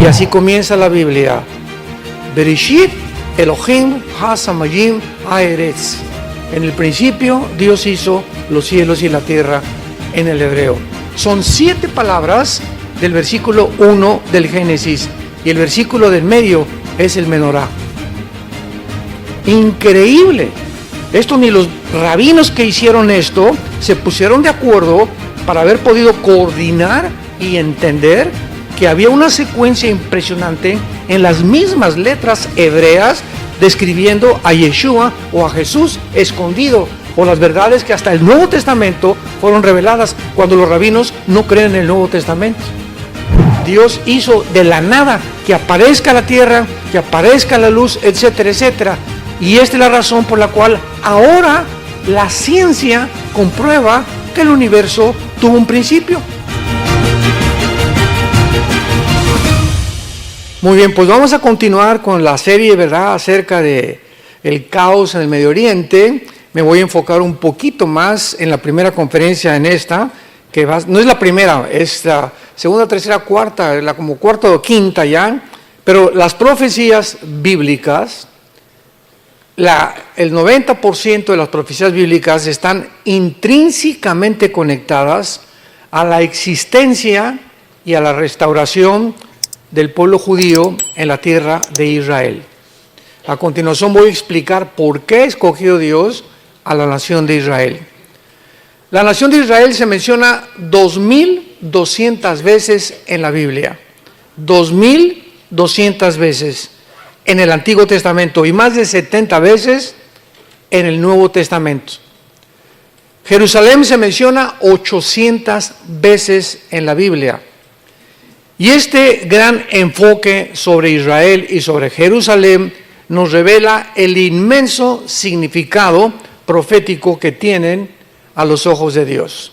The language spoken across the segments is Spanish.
Y así comienza la Biblia. Bereshit Elohim ha-samayim ha-eretz. En el principio Dios hizo los cielos y la tierra en el hebreo. Son 7 palabras del versículo 1 del Génesis. Y el versículo del medio es el Menorá. Increíble. Esto ni los rabinos que hicieron esto se pusieron de acuerdo para haber podido coordinar y entender que había una secuencia impresionante en las mismas letras hebreas describiendo a Yeshua o a Jesús escondido, o las verdades que hasta el Nuevo Testamento fueron reveladas cuando los rabinos no creen en el Nuevo Testamento. Dios hizo de la nada que aparezca la tierra, que aparezca la luz, etcétera, etcétera. Y esta es la razón por la cual ahora la ciencia comprueba que el universo tuvo un principio. Muy bien, pues vamos a continuar con la serie, ¿verdad?, acerca de el caos en el Medio Oriente. Me voy a enfocar un poquito más en la primera conferencia en esta, que no es la primera, es la segunda, tercera, cuarta, como cuarta o quinta ya, pero las profecías bíblicas, el 90% de las profecías bíblicas están intrínsecamente conectadas a la existencia y a la restauración del pueblo judío en la tierra de Israel. A continuación voy a explicar por qué escogió Dios a la nación de Israel. La nación de Israel se menciona 2,200 veces en la Biblia. 2,200 veces en el Antiguo Testamento y más de 70 veces en el Nuevo Testamento. Jerusalén se menciona 800 veces en la Biblia. Y este gran enfoque sobre Israel y sobre Jerusalén nos revela el inmenso significado profético que tienen a los ojos de Dios.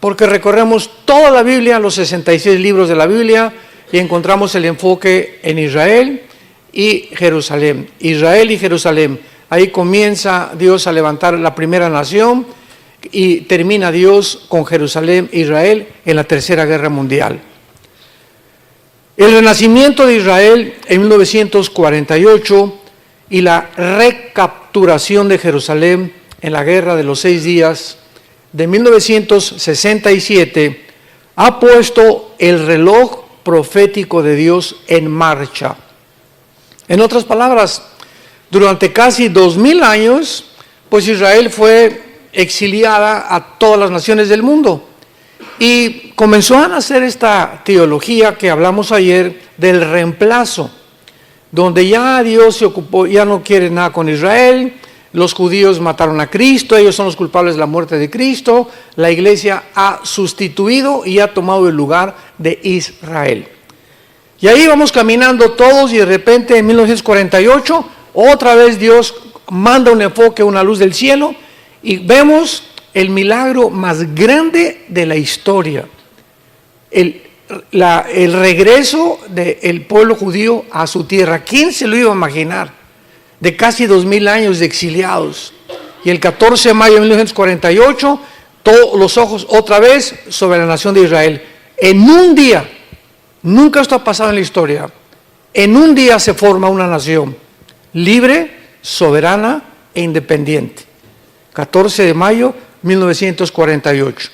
Porque recorremos toda la Biblia, los 66 libros de la Biblia, y encontramos el enfoque en Israel y Jerusalén. Israel y Jerusalén. Ahí comienza Dios a levantar la primera nación y termina Dios con Jerusalén e Israel en la Tercera Guerra Mundial. El renacimiento de Israel en 1948 y la recapturación de Jerusalén en la Guerra de los 6 días de 1967 ha puesto el reloj profético de Dios en marcha. En otras palabras, durante casi 2000 años, pues Israel fue exiliada a todas las naciones del mundo. Y comenzó a nacer esta teología que hablamos ayer del reemplazo, donde ya Dios se ocupó, ya no quiere nada con Israel, los judíos mataron a Cristo, ellos son los culpables de la muerte de Cristo, la iglesia ha sustituido y ha tomado el lugar de Israel. Y ahí vamos caminando todos y de repente en 1948, otra vez Dios manda un enfoque, una luz del cielo y vemos el milagro más grande de la historia, el regreso del pueblo judío a su tierra. ¿Quién se lo iba a imaginar? De casi 2000 años de exiliados. Y el 14 de mayo de 1948, todos los ojos otra vez sobre la nación de Israel. En un día, nunca esto ha pasado en la historia, en un día se forma una nación libre, soberana e independiente. 14 de mayo 1948.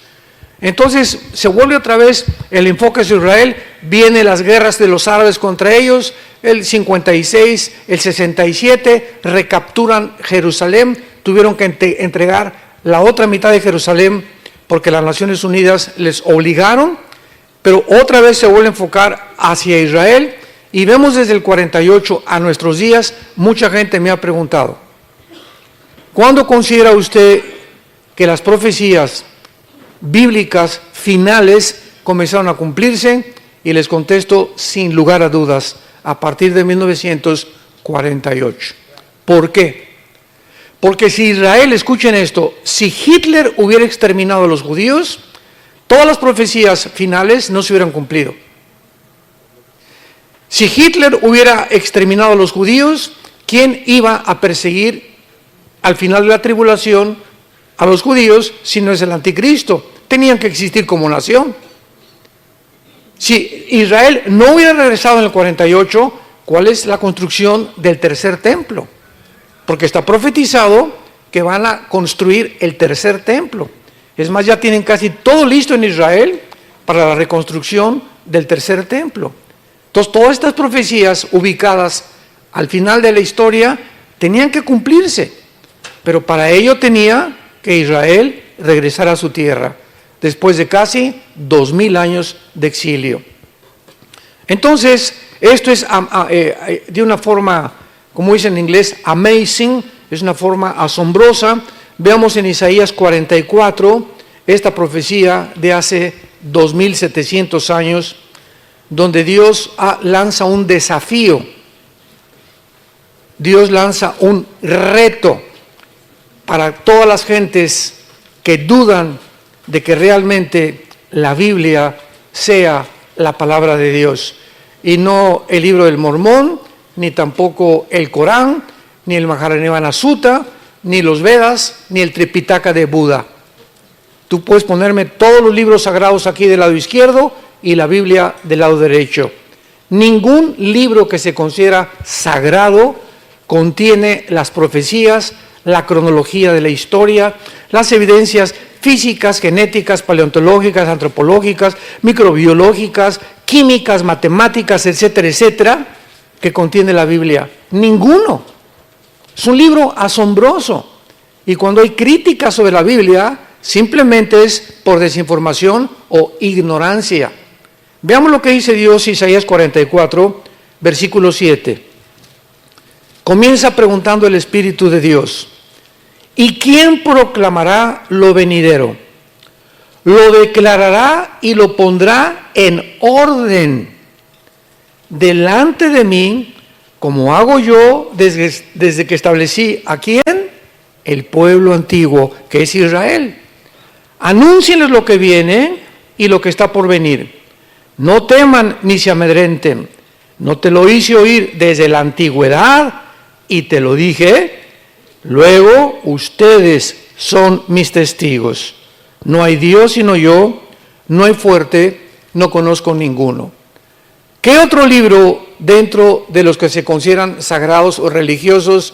Entonces se vuelve otra vez el enfoque de Israel, vienen las guerras de los árabes contra ellos, el 56, el 67, recapturan Jerusalén, tuvieron que entregar la otra mitad de Jerusalén porque las Naciones Unidas les obligaron, pero otra vez se vuelve a enfocar hacia Israel y vemos desde el 48 a nuestros días, mucha gente me ha preguntado, ¿cuándo considera usted que las profecías bíblicas finales comenzaron a cumplirse? Y les contesto sin lugar a dudas, a partir de 1948. ¿Por qué? Porque si Israel, escuchen esto, si Hitler hubiera exterminado a los judíos, todas las profecías finales no se hubieran cumplido. Si Hitler hubiera exterminado a los judíos, ¿quién iba a perseguir al final de la tribulación a los judíos si no es el anticristo? Tenían que existir como nación. Si Israel no hubiera regresado en el 48, ¿cuál es la construcción del tercer templo? Porque está profetizado que van a construir el tercer templo. Es más, ya tienen casi todo listo en Israel para la reconstrucción del tercer templo. Entonces, todas estas profecías ubicadas al final de la historia tenían que cumplirse, pero para ello tenía que Israel regresar a su tierra, después de casi 2000 años de exilio. Entonces, esto es de una forma, como dicen en inglés, amazing, es una forma asombrosa. Veamos en Isaías 44, esta profecía de hace 2700 años, donde Dios lanza un desafío, Dios lanza un reto para todas las gentes que dudan de que realmente la Biblia sea la palabra de Dios, y no el libro del Mormón, ni tampoco el Corán, ni el Mahajanivana Sutta, ni los Vedas, ni el Tripitaka de Buda. Tú puedes ponerme todos los libros sagrados aquí del lado izquierdo y la Biblia del lado derecho. Ningún libro que se considera sagrado contiene las profecías, la cronología de la historia, las evidencias físicas, genéticas, paleontológicas, antropológicas, microbiológicas, químicas, matemáticas, etcétera, etcétera, que contiene la Biblia. Ninguno. Es un libro asombroso. Y cuando hay críticas sobre la Biblia, simplemente es por desinformación o ignorancia. Veamos lo que dice Dios, Isaías 44, versículo 7. Comienza preguntando el Espíritu de Dios: ¿y quién proclamará lo venidero? Lo declarará y lo pondrá en orden delante de mí, como hago yo desde que establecí ¿a quién? El pueblo antiguo, que es Israel. Anúncienles lo que viene y lo que está por venir. No teman ni se amedrenten. No te lo hice oír desde la antigüedad y te lo dije. Luego ustedes son mis testigos. No hay Dios sino yo, no hay fuerte, no conozco ninguno. ¿Qué otro libro dentro de los que se consideran sagrados o religiosos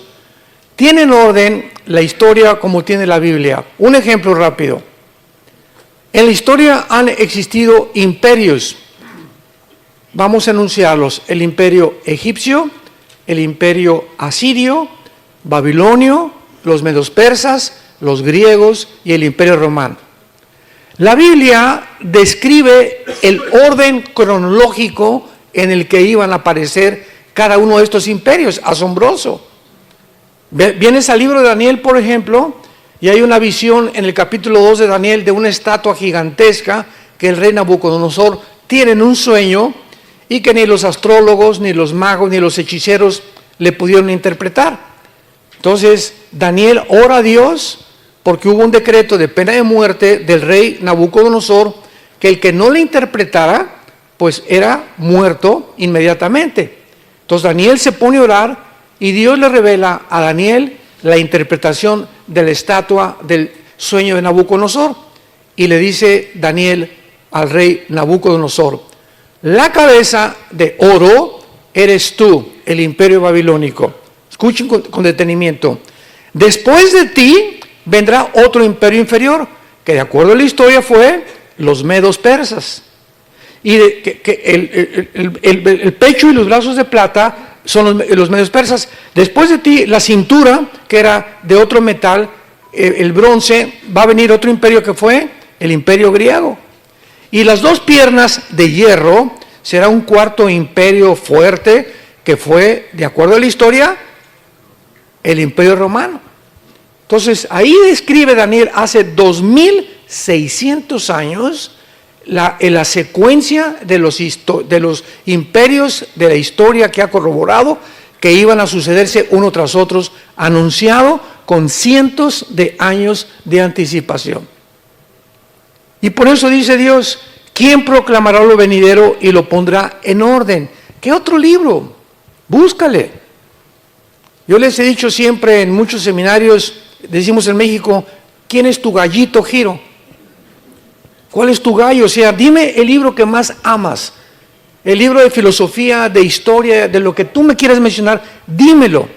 tiene en orden la historia como tiene la Biblia? Un ejemplo rápido. En la historia han existido imperios. Vamos a enunciarlos: el imperio egipcio, el imperio asirio, babilonio, los medos persas, los griegos y el imperio romano. La Biblia describe el orden cronológico en el que iban a aparecer cada uno de estos imperios. Asombroso. Vienes al libro de Daniel, por ejemplo, y hay una visión en el capítulo 2 de Daniel de una estatua gigantesca que el rey Nabucodonosor tiene en un sueño y que ni los astrólogos, ni los magos, ni los hechiceros le pudieron interpretar. Entonces Daniel ora a Dios porque hubo un decreto de pena de muerte del rey Nabucodonosor, que el que no le interpretara pues era muerto inmediatamente. Entonces Daniel se pone a orar y Dios le revela a Daniel la interpretación de la estatua del sueño de Nabucodonosor, y le dice Daniel al rey Nabucodonosor: la cabeza de oro eres tú, el imperio babilónico. Escuchen con detenimiento. Después de ti vendrá otro imperio inferior, que de acuerdo a la historia fue los medos persas. Y el pecho y los brazos de plata son los medios persas. Después de ti, la cintura, que era de otro metal, el bronce, va a venir otro imperio que fue el imperio griego. Y las dos piernas de hierro será un cuarto imperio fuerte, que fue, de acuerdo a la historia, el imperio romano. Entonces, ahí describe Daniel hace 2600 años la secuencia de los imperios de la historia que ha corroborado que iban a sucederse uno tras otro, anunciado con cientos de años de anticipación. Y por eso dice Dios: ¿quién proclamará lo venidero y lo pondrá en orden? ¿Qué otro libro? Búscale. Yo les he dicho siempre en muchos seminarios, decimos en México: ¿quién es tu gallito Giro? ¿Cuál es tu gallo? O sea, dime el libro que más amas. El libro de filosofía, de historia, de lo que tú me quieras mencionar, dímelo.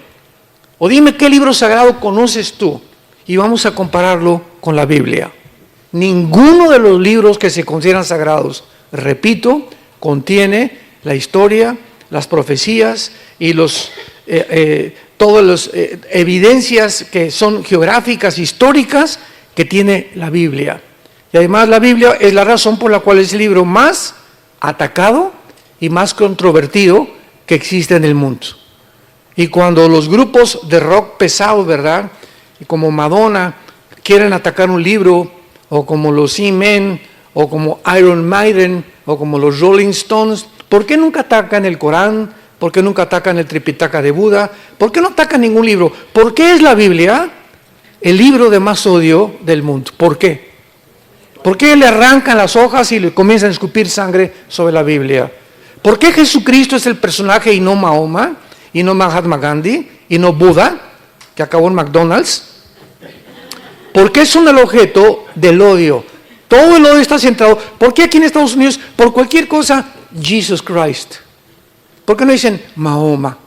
O dime qué libro sagrado conoces tú. Y vamos a compararlo con la Biblia. Ninguno de los libros que se consideran sagrados, repito, contiene la historia, las profecías y todas las evidencias que son geográficas, históricas, que tiene la Biblia. Y además la Biblia es la razón por la cual es el libro más atacado y más controvertido que existe en el mundo. Y cuando los grupos de rock pesado, ¿verdad?, como Madonna, quieren atacar un libro, o como los E-Men, o como Iron Maiden, o como los Rolling Stones, ¿por qué nunca atacan el Corán? ¿Por qué nunca atacan el Tripitaka de Buda? ¿Por qué no atacan ningún libro? ¿Por qué es la Biblia el libro de más odio del mundo? ¿Por qué? ¿Por qué le arrancan las hojas y le comienzan a escupir sangre sobre la Biblia? ¿Por qué Jesucristo es el personaje y no Mahoma, y no Mahatma Gandhi, y no Buda, que acabó en McDonald's? ¿Por qué son el objeto del odio? Todo el odio está centrado. ¿Por qué aquí en Estados Unidos, por cualquier cosa, Jesus Christ? ¿Por qué no dicen Mahoma?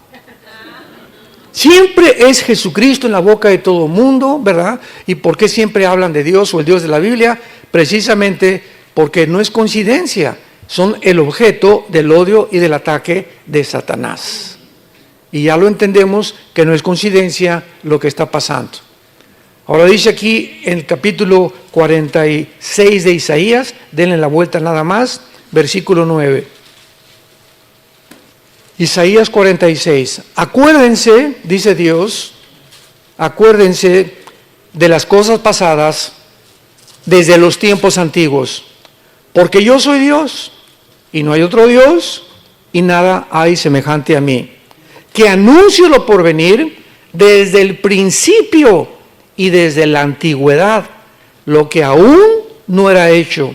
Siempre es Jesucristo en la boca de todo el mundo, ¿verdad? ¿Y por qué siempre hablan de Dios o el Dios de la Biblia? Precisamente porque no es coincidencia, son el objeto del odio y del ataque de Satanás. Y ya lo entendemos que no es coincidencia lo que está pasando. Ahora dice aquí en el capítulo 46 de Isaías, denle la vuelta nada más, versículo 9. Isaías 46. Acuérdense, dice Dios, acuérdense de las cosas pasadas desde los tiempos antiguos, porque yo soy Dios y no hay otro Dios y nada hay semejante a mí, que anuncio lo por venir desde el principio y desde la antigüedad, lo que aún no era hecho,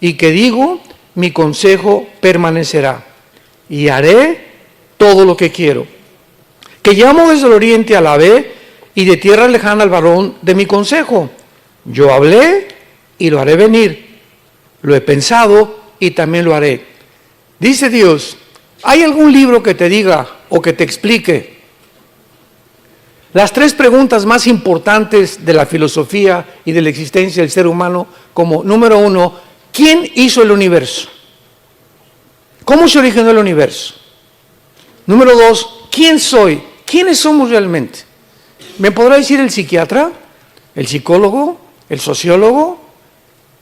y que digo, mi consejo permanecerá, y haré todo lo que quiero. Que llamo desde el oriente a la ve, y de tierra lejana al varón de mi consejo. Yo hablé y lo haré venir, lo he pensado y también lo haré. Dice Dios, ¿hay algún libro que te diga o que te explique las tres preguntas más importantes de la filosofía y de la existencia del ser humano? Como número uno, ¿quién hizo el universo? ¿Cómo se originó el universo? Número dos, ¿quién soy? ¿Quiénes somos realmente? ¿Me podrá decir el psiquiatra, el psicólogo, el sociólogo,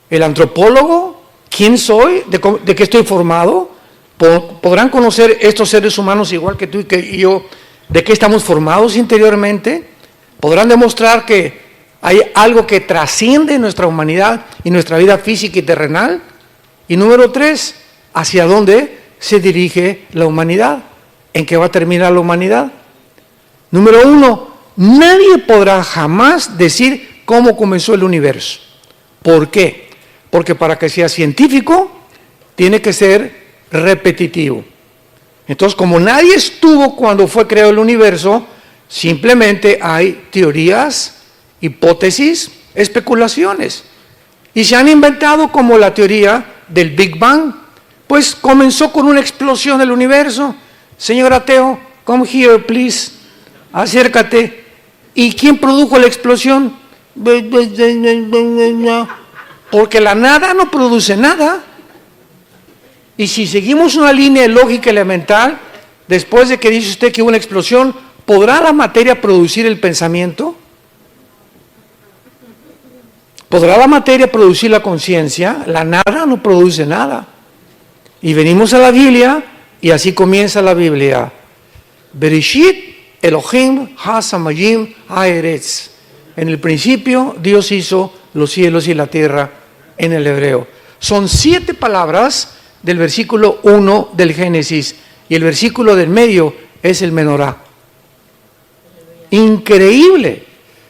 el antropólogo? ¿Quién soy? ¿De qué estoy formado? ¿Podrán conocer estos seres humanos igual que tú y yo de qué estamos formados interiormente? ¿Podrán demostrar que hay algo que trasciende nuestra humanidad y nuestra vida física y terrenal? Y número tres, ¿hacia dónde se dirige la humanidad? ¿En qué va a terminar la humanidad? Número uno, nadie podrá jamás decir cómo comenzó el universo. ¿Por qué? Porque para que sea científico, tiene que ser repetitivo. Entonces, como nadie estuvo cuando fue creado el universo, simplemente hay teorías, hipótesis, especulaciones. Y se han inventado como la teoría del Big Bang. Pues comenzó con una explosión del universo. Señor ateo, come here, please. Acércate. ¿Y quién produjo la explosión? Porque la nada no produce nada. Y si seguimos una línea lógica elemental, después de que dice usted que hubo una explosión, ¿podrá la materia producir el pensamiento? ¿Podrá la materia producir la conciencia? La nada no produce nada. Y venimos a la Biblia, y así comienza la Biblia. Bereshit Elohim ha-samayim ha-eretz. En el principio Dios hizo los cielos y la tierra en el hebreo. Son 7 palabras del versículo 1 del Génesis, y el versículo del medio es el Menorá. Increíble.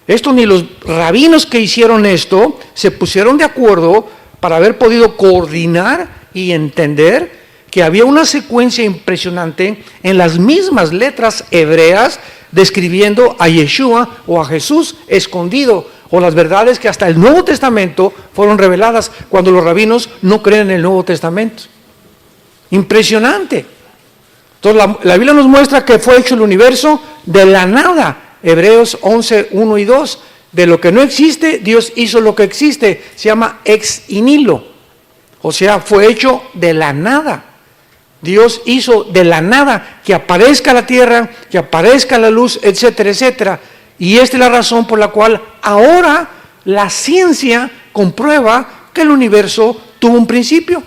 Esto ni los rabinos que hicieron esto se pusieron de acuerdo para haber podido coordinar y entender que había una secuencia impresionante en las mismas letras hebreas describiendo a Yeshua o a Jesús escondido, o las verdades que hasta el Nuevo Testamento fueron reveladas cuando los rabinos no creen en el Nuevo Testamento. Impresionante. Entonces la Biblia nos muestra que fue hecho el universo de la nada. Hebreos 11, 1 y 2. De lo que no existe, Dios hizo lo que existe. Se llama ex nihilo. O sea, fue hecho de la nada. Dios hizo de la nada que aparezca la tierra, que aparezca la luz, etcétera, etcétera. Y esta es la razón por la cual ahora la ciencia comprueba que el universo tuvo un principio.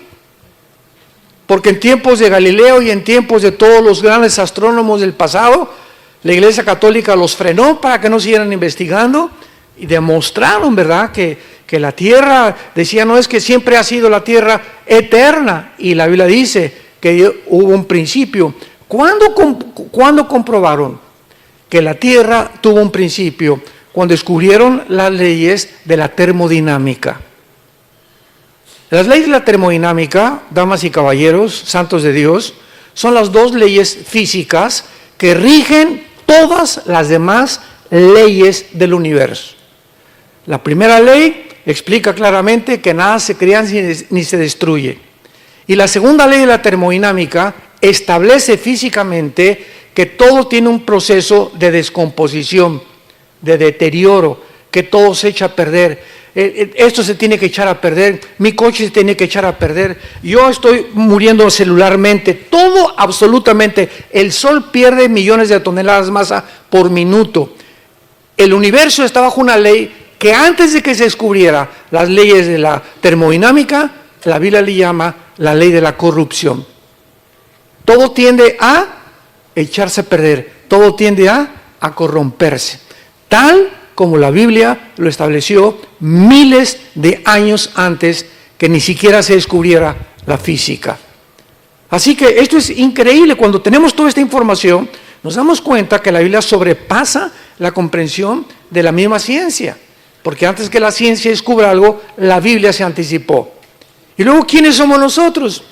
Porque en tiempos de Galileo y en tiempos de todos los grandes astrónomos del pasado, la Iglesia Católica los frenó para que no siguieran investigando y demostraron, ¿verdad?, que la tierra, decía, no es que siempre ha sido la tierra eterna, y la Biblia dice que hubo un principio. ¿Cuándo comprobaron que la tierra tuvo un principio? Cuando descubrieron las leyes de la termodinámica. Las leyes de la termodinámica, damas y caballeros, santos de Dios, son las dos leyes físicas que rigen todas las demás leyes del universo. La primera ley explica claramente que nada se crea ni se destruye. Y la segunda ley de la termodinámica establece físicamente que todo tiene un proceso de descomposición, de deterioro, que todo se echa a perder. Esto se tiene que echar a perder, mi coche se tiene que echar a perder, yo estoy muriendo celularmente, todo absolutamente. El sol pierde millones de toneladas de masa por minuto. El universo está bajo una ley que antes de que se descubriera las leyes de la termodinámica, la Biblia le llama la ley de la corrupción. Todo tiende a echarse a perder, todo tiende a corromperse, tal como la Biblia lo estableció miles de años antes que ni siquiera se descubriera la física. Así que esto es increíble. Cuando tenemos toda esta información, nos damos cuenta que la Biblia sobrepasa la comprensión de la misma ciencia, porque antes que la ciencia descubra algo, la Biblia se anticipó. Y luego, ¿quiénes somos nosotros?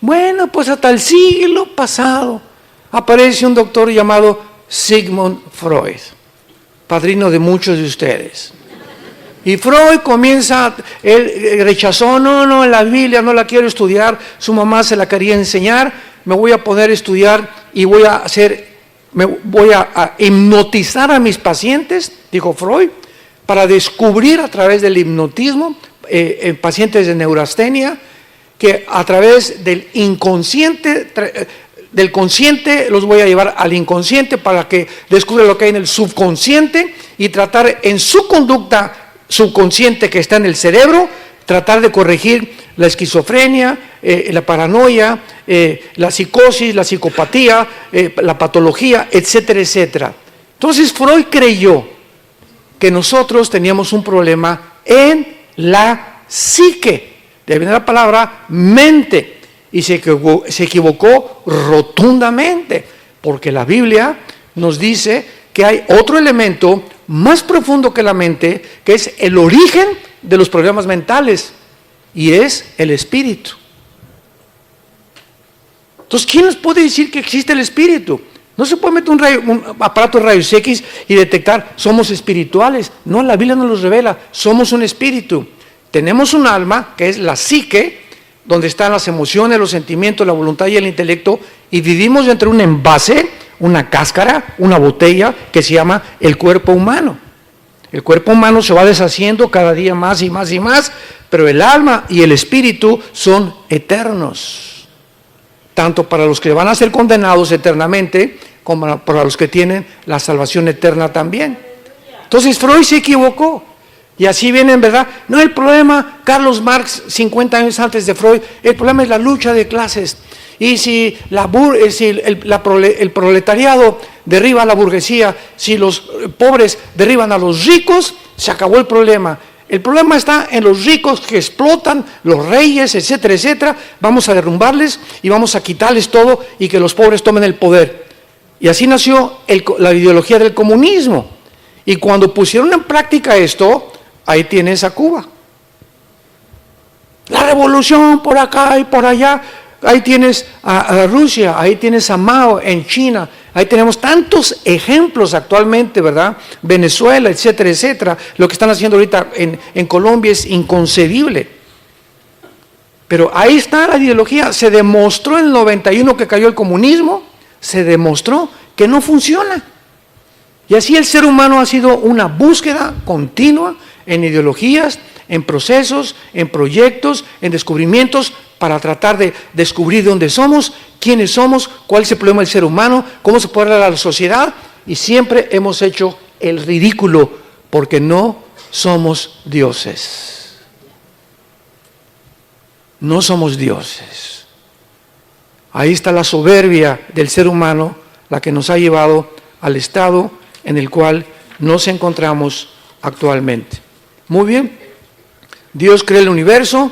Bueno, pues hasta el siglo pasado aparece un doctor llamado Sigmund Freud, padrino de muchos de ustedes. Y Freud él rechazó, no, la Biblia no la quiero estudiar, su mamá se la quería enseñar, me voy a poner a estudiar y voy a hipnotizar a mis pacientes, dijo Freud, para descubrir a través del hipnotismo, en pacientes de neurastenia, que a través del inconsciente, del consciente los voy a llevar al inconsciente para que descubra lo que hay en el subconsciente y tratar en su conducta subconsciente que está en el cerebro, tratar de corregir la esquizofrenia, la paranoia, la psicosis, la psicopatía, la patología, etcétera, etcétera. Entonces Freud creyó que nosotros teníamos un problema en la psique, de ahí viene la palabra mente, y se equivocó rotundamente, porque la Biblia nos dice que hay otro elemento más profundo que la mente, que es el origen de los problemas mentales, y es el espíritu. Entonces, ¿quién nos puede decir que existe el espíritu? No se puede meter un aparato de rayos X y detectar, somos espirituales. No, la Biblia nos lo revela, somos un espíritu. Tenemos un alma, que es la psique, donde están las emociones, los sentimientos, la voluntad y el intelecto, y vivimos dentro de un envase, una cáscara, una botella, que se llama el cuerpo humano. El cuerpo humano se va deshaciendo cada día más y más y más, pero el alma y el espíritu son eternos, tanto para los que van a ser condenados eternamente, como para los que tienen la salvación eterna también. Entonces Freud se equivocó, y así viene en verdad. No, el problema, Carlos Marx, 50 años antes de Freud, el problema es la lucha de clases. Y si el proletariado derriba a la burguesía, si los pobres derriban a los ricos, se acabó el problema. El problema está en los ricos que explotan, los reyes, etcétera, etcétera. Vamos a derrumbarles y vamos a quitarles todo y que los pobres tomen el poder. Y así nació la ideología del comunismo. Y cuando pusieron en práctica esto, ahí tienes a Cuba. La revolución por acá y por allá. ahí tienes a Rusia, ahí tienes a Mao en China, ahí tenemos tantos ejemplos actualmente, ¿verdad? Venezuela, etcétera, etcétera. Lo que están haciendo ahorita en Colombia es inconcebible. Pero ahí está la ideología. Se demostró en el 91 que cayó el comunismo, se demostró que no funciona. Y así el ser humano ha sido una búsqueda continua en ideologías, en procesos, en proyectos, en descubrimientos, para tratar de descubrir dónde somos, quiénes somos, cuál es el problema del ser humano, cómo se puede hablar a la sociedad, y siempre hemos hecho el ridículo porque no somos dioses. No somos dioses. Ahí está la soberbia del ser humano, la que nos ha llevado al estado en el cual nos encontramos actualmente. Muy bien, Dios crea el universo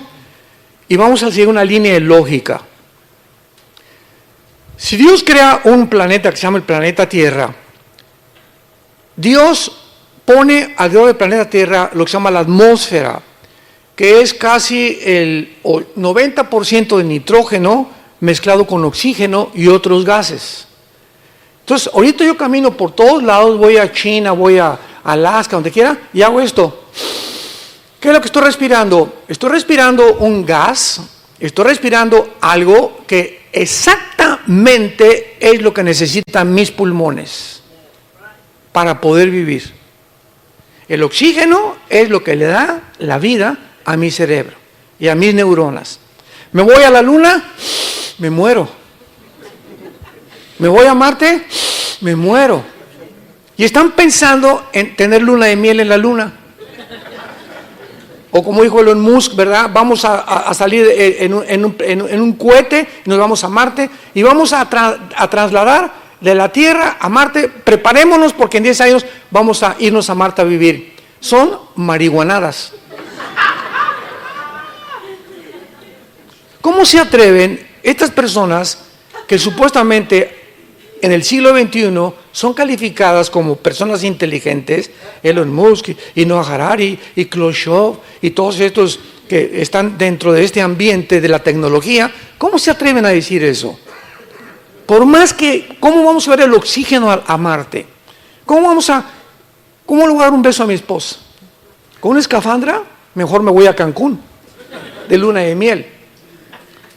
y vamos a seguir una línea de lógica. Si Dios crea un planeta que se llama el planeta Tierra, Dios pone alrededor del planeta Tierra lo que se llama la atmósfera, que es casi el 90% de nitrógeno mezclado con oxígeno y otros gases. Entonces, ahorita yo camino por todos lados, voy a China, voy a Alaska, donde quiera, y hago esto. ¿Qué es lo que estoy respirando? Estoy respirando un gas, estoy respirando algo que exactamente es lo que necesitan mis pulmones para poder vivir. El oxígeno es lo que le da la vida a mi cerebro y a mis neuronas. Me voy a la luna, me muero. Me voy a Marte, me muero. Y están pensando en tener luna de miel en la luna. O como dijo Elon Musk, ¿verdad? Vamos a salir en un cohete, nos vamos a Marte y vamos a trasladar de la Tierra a Marte. Preparémonos porque en 10 años vamos a irnos a Marte a vivir. Son marihuanadas. ¿Cómo se atreven estas personas que supuestamente en el siglo XXI son calificadas como personas inteligentes, Elon Musk y Noah Harari y Khrushchev y todos estos que están dentro de este ambiente de la tecnología? ¿Cómo se atreven a decir eso? Por más que, ¿cómo vamos a ver el oxígeno a Marte? ¿Cómo le voy a dar un beso a mi esposa? ¿Con una escafandra? Mejor me voy a Cancún, de luna de miel.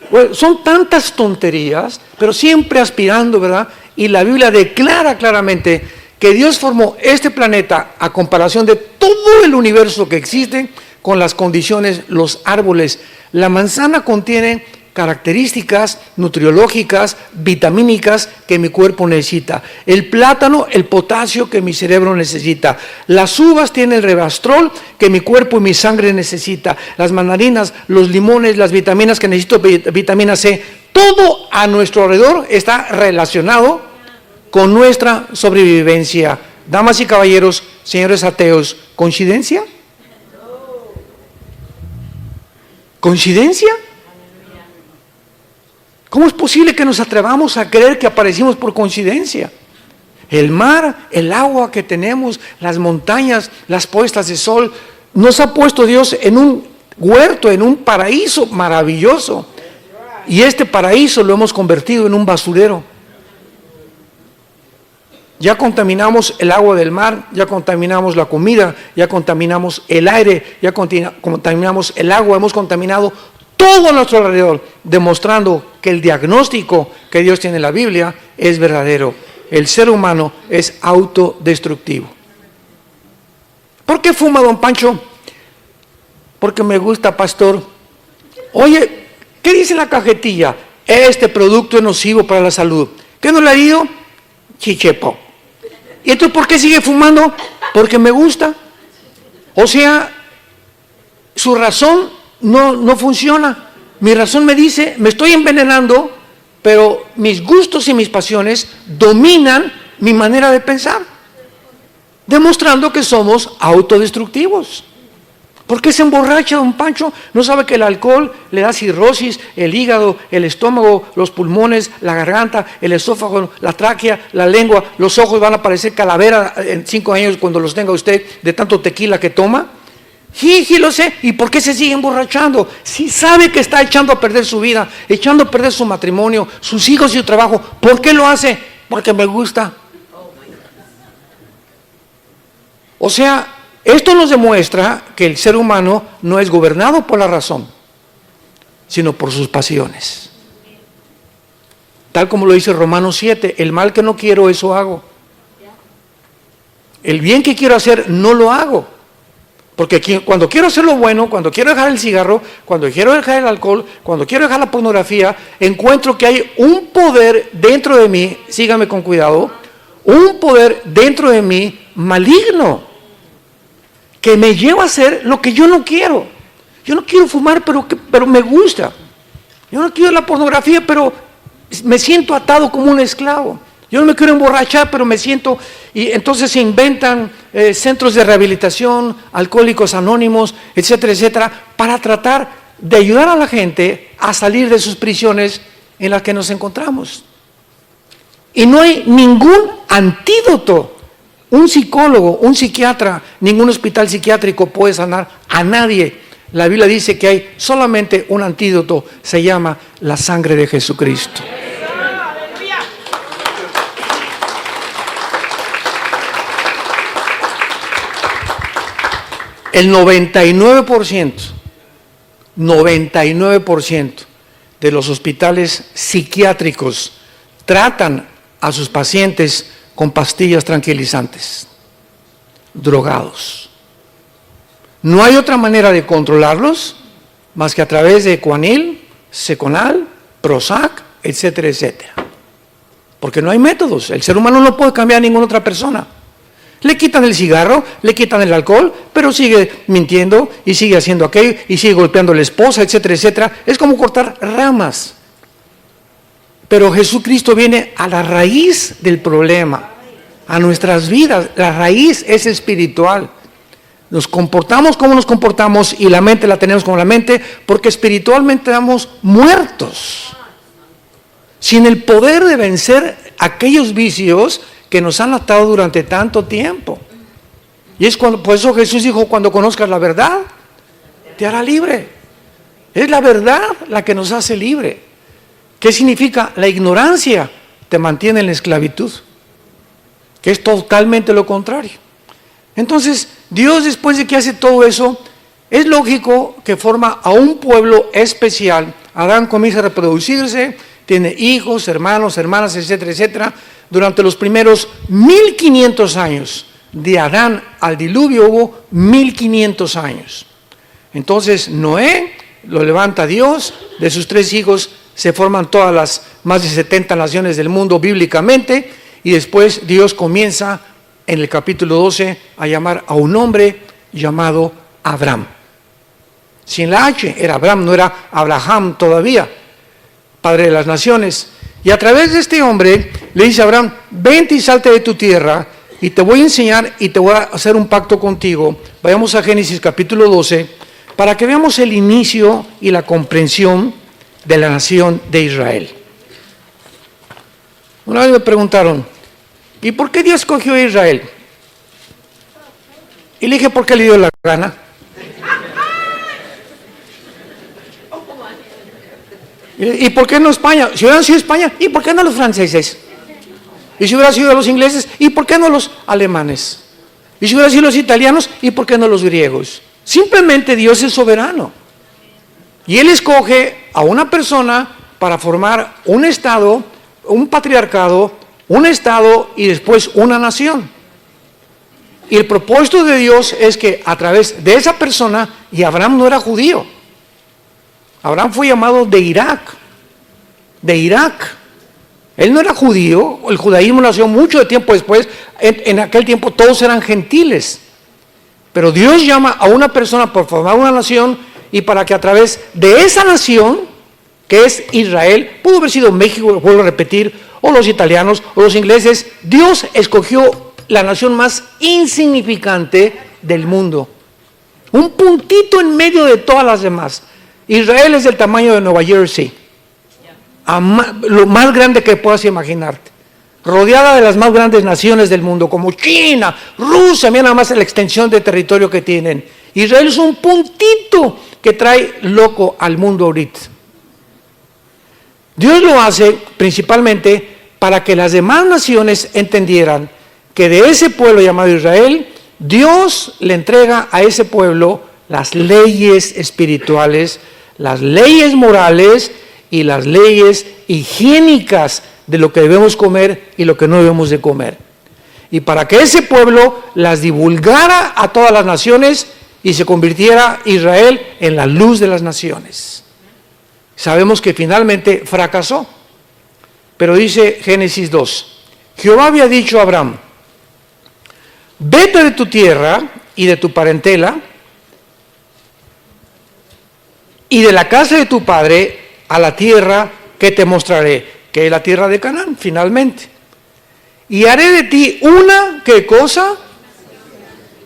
Bueno, son tantas tonterías, pero siempre aspirando, ¿verdad? Y la Biblia declara claramente que Dios formó este planeta a comparación de todo el universo que existe con las condiciones, los árboles. La manzana contiene características nutriológicas, vitamínicas que mi cuerpo necesita. El plátano, el potasio que mi cerebro necesita. Las uvas tienen el resveratrol que mi cuerpo y mi sangre necesita. Las mandarinas, los limones, las vitaminas que necesito, vitamina C. Todo a nuestro alrededor está relacionado con nuestra sobrevivencia. Damas y caballeros, señores ateos, ¿coincidencia? ¿Coincidencia? ¿Cómo es posible que nos atrevamos a creer que aparecimos por coincidencia? El mar, el agua que tenemos, las montañas, las puestas de sol, nos ha puesto Dios en un huerto, en un paraíso maravilloso. Y este paraíso lo hemos convertido en un basurero. Ya contaminamos el agua del mar, ya contaminamos la comida, ya contaminamos el aire, ya contaminamos el agua, hemos contaminado todo a nuestro alrededor, demostrando que el diagnóstico que Dios tiene en la Biblia es verdadero. El ser humano es autodestructivo. ¿Por qué fuma, don Pancho? Porque me gusta, pastor. Oye, ¿qué dice la cajetilla? Este producto es nocivo para la salud. ¿Qué no le ha ido? Chichepo. ¿Y entonces por qué sigue fumando? Porque me gusta. O sea, su razón no funciona. Mi razón me dice, me estoy envenenando, pero mis gustos y mis pasiones dominan mi manera de pensar, demostrando que somos autodestructivos. ¿Por qué se emborracha, don Pancho? ¿No sabe que el alcohol le da cirrosis, el hígado, el estómago, los pulmones, la garganta, el esófago, la tráquea, la lengua, los ojos van a parecer calavera en 5 años cuando los tenga usted de tanto tequila que toma? Sí, lo sé. ¿Y por qué se sigue emborrachando? Si sabe que está echando a perder su vida, echando a perder su matrimonio, sus hijos y su trabajo, ¿por qué lo hace? Porque me gusta. O sea, esto nos demuestra que el ser humano no es gobernado por la razón, sino por sus pasiones. Tal como lo dice Romanos 7, el mal que no quiero, eso hago. El bien que quiero hacer, no lo hago. Porque cuando quiero hacer lo bueno, cuando quiero dejar el cigarro, cuando quiero dejar el alcohol, cuando quiero dejar la pornografía, encuentro que hay un poder dentro de mí, sígame con cuidado, un poder dentro de mí maligno, que me lleva a hacer lo que yo no quiero. Yo no quiero fumar, pero me gusta. Yo no quiero la pornografía, pero me siento atado como un esclavo. Yo no me quiero emborrachar, pero me siento... Y entonces se inventan centros de rehabilitación, alcohólicos anónimos, etcétera, etcétera, para tratar de ayudar a la gente a salir de sus prisiones en las que nos encontramos. Y no hay ningún antídoto. Un psicólogo, un psiquiatra, ningún hospital psiquiátrico puede sanar a nadie. La Biblia dice que hay solamente un antídoto, se llama la sangre de Jesucristo. El 99% de los hospitales psiquiátricos tratan a sus pacientes con pastillas tranquilizantes, drogados. No hay otra manera de controlarlos más que a través de Cuanil, Seconal, Prozac, etcétera, etcétera. Porque no hay métodos. El ser humano no puede cambiar a ninguna otra persona. Le quitan el cigarro, le quitan el alcohol, pero sigue mintiendo y sigue haciendo aquello y sigue golpeando a la esposa, etcétera, etcétera. Es como cortar ramas. Pero Jesucristo viene a la raíz del problema, a nuestras vidas. La raíz es espiritual. Nos comportamos como nos comportamos y la mente la tenemos como la mente porque espiritualmente estamos muertos. Sin el poder de vencer aquellos vicios que nos han atado durante tanto tiempo. Y es por eso Jesús dijo, cuando conozcas la verdad, te hará libre. Es la verdad la que nos hace libre. ¿Qué significa? La ignorancia te mantiene en la esclavitud, que es totalmente lo contrario. Entonces, Dios, después de que hace todo eso, es lógico que forma a un pueblo especial. Adán comienza a reproducirse, tiene hijos, hermanos, hermanas, etcétera, etcétera. Durante los primeros 1500 años, de Adán al diluvio hubo 1500 años. Entonces Noé lo levanta Dios, de sus 3 hijos se forman todas las más de 70 naciones del mundo bíblicamente, y después Dios comienza en el capítulo 12 a llamar a un hombre llamado Abraham. Sin la H, era Abraham, no era Abraham todavía, padre de las naciones. Y a través de este hombre le dice a Abraham, vente y salte de tu tierra y te voy a enseñar y te voy a hacer un pacto contigo. Vayamos a Génesis capítulo 12 para que veamos el inicio y la comprensión de la nación de Israel. Una vez me preguntaron, ¿y por qué Dios escogió a Israel? Y le dije, ¿por qué le dio la gana? ¿Y por qué no España? Si hubieran sido España, ¿y por qué no los franceses? Y si hubieran sido los ingleses, ¿y por qué no los alemanes? Y si hubieran sido los italianos, ¿y por qué no los griegos? Simplemente Dios es soberano. Y Él escoge a una persona para formar un estado, un patriarcado, un estado y después una nación. Y el propósito de Dios es que a través de esa persona, y Abraham no era judío, Abraham fue llamado de Irak. Él no era judío, el judaísmo nació mucho tiempo después, en aquel tiempo todos eran gentiles. Pero Dios llama a una persona por formar una nación y para que a través de esa nación, que es Israel, pudo haber sido México, vuelvo a repetir, o los italianos, o los ingleses, Dios escogió la nación más insignificante del mundo. Un puntito en medio de todas las demás. Israel es del tamaño de Nueva Jersey, lo más grande que puedas imaginarte, rodeada de las más grandes naciones del mundo, como China, Rusia, mira nada más la extensión de territorio que tienen, Israel es un puntito que trae loco al mundo ahorita. Dios lo hace principalmente para que las demás naciones entendieran que de ese pueblo llamado Israel, Dios le entrega a ese pueblo las leyes espirituales, las leyes morales y las leyes higiénicas de lo que debemos comer y lo que no debemos de comer. Y para que ese pueblo las divulgara a todas las naciones y se convirtiera Israel en la luz de las naciones. Sabemos que finalmente fracasó. Pero dice Génesis 2, Jehová había dicho a Abraham, vete de tu tierra y de tu parentela y de la casa de tu padre a la tierra que te mostraré, que es la tierra de Canaán, finalmente. Y haré de ti una, ¿qué cosa?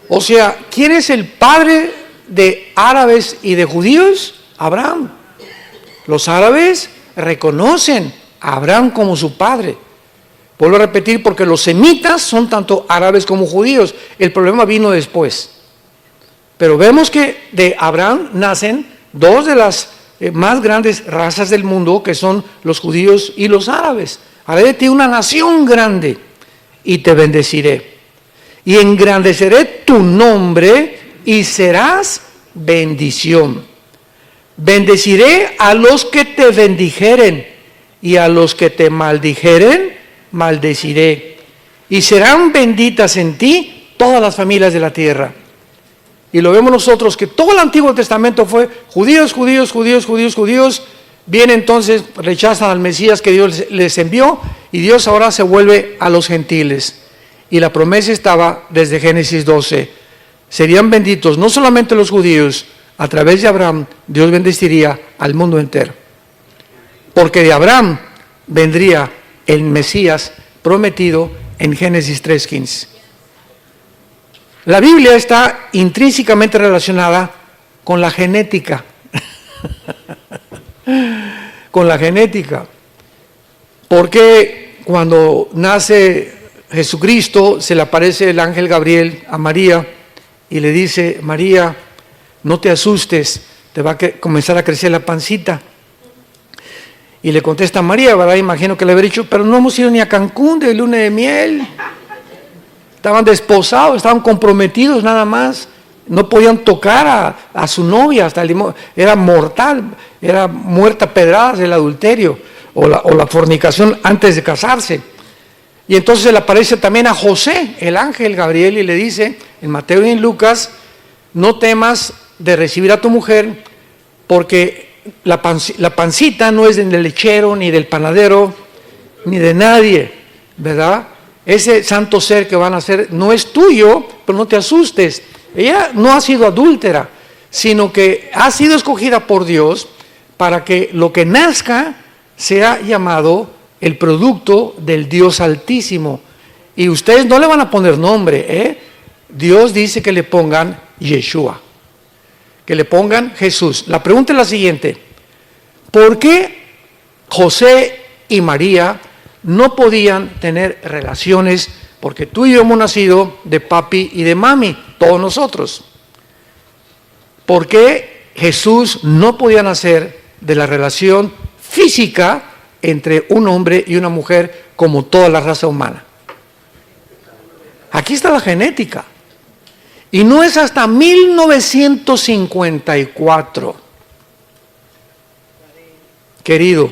O sea, ¿quién es el padre de árabes y de judíos? Abraham. Los árabes reconocen a Abraham como su padre. Vuelvo a repetir, porque los semitas son tanto árabes como judíos. El problema vino después. Pero vemos que de Abraham nacen dos de las más grandes razas del mundo, que son los judíos y los árabes. Haré de ti una nación grande y te bendeciré. Y engrandeceré tu nombre y serás bendición. Bendeciré a los que te bendijeren y a los que te maldijeren, maldeciré. Y serán benditas en ti todas las familias de la tierra. Y lo vemos nosotros que todo el Antiguo Testamento fue judíos, judíos, judíos, judíos, judíos. Viene entonces, rechazan al Mesías que Dios les envió y Dios ahora se vuelve a los gentiles. Y la promesa estaba desde Génesis 12. Serían benditos no solamente los judíos, a través de Abraham Dios bendeciría al mundo entero. Porque de Abraham vendría el Mesías prometido en Génesis 3:15. La Biblia está intrínsecamente relacionada con la genética. Con la genética. Porque cuando nace Jesucristo, se le aparece el ángel Gabriel a María y le dice, María, no te asustes, te va a comenzar a crecer la pancita. Y le contesta María, ¿verdad? Imagino que le habría dicho, pero no hemos ido ni a Cancún de luna de miel. Estaban desposados, estaban comprometidos nada más. No podían tocar a su novia, hasta era mortal, era muerta a pedradas el adulterio o la fornicación antes de casarse. Y entonces se le aparece también a José, el ángel Gabriel, y le dice, en Mateo y en Lucas, no temas de recibir a tu mujer, porque la pancita no es del lechero, ni del panadero, ni de nadie, ¿verdad? Ese santo ser que van a hacer no es tuyo, pero no te asustes. Ella no ha sido adúltera, sino que ha sido escogida por Dios para que lo que nazca sea llamado el producto del Dios Altísimo. Y ustedes no le van a poner nombre, ¿eh? Dios dice que le pongan Yeshua, que le pongan Jesús. La pregunta es la siguiente: ¿por qué José y María no podían tener relaciones? Porque tú y yo hemos nacido de papi y de mami, todos nosotros. ¿Por qué Jesús no podía nacer de la relación física entre un hombre y una mujer como toda la raza humana? Aquí está la genética. Y no es hasta 1954, querido,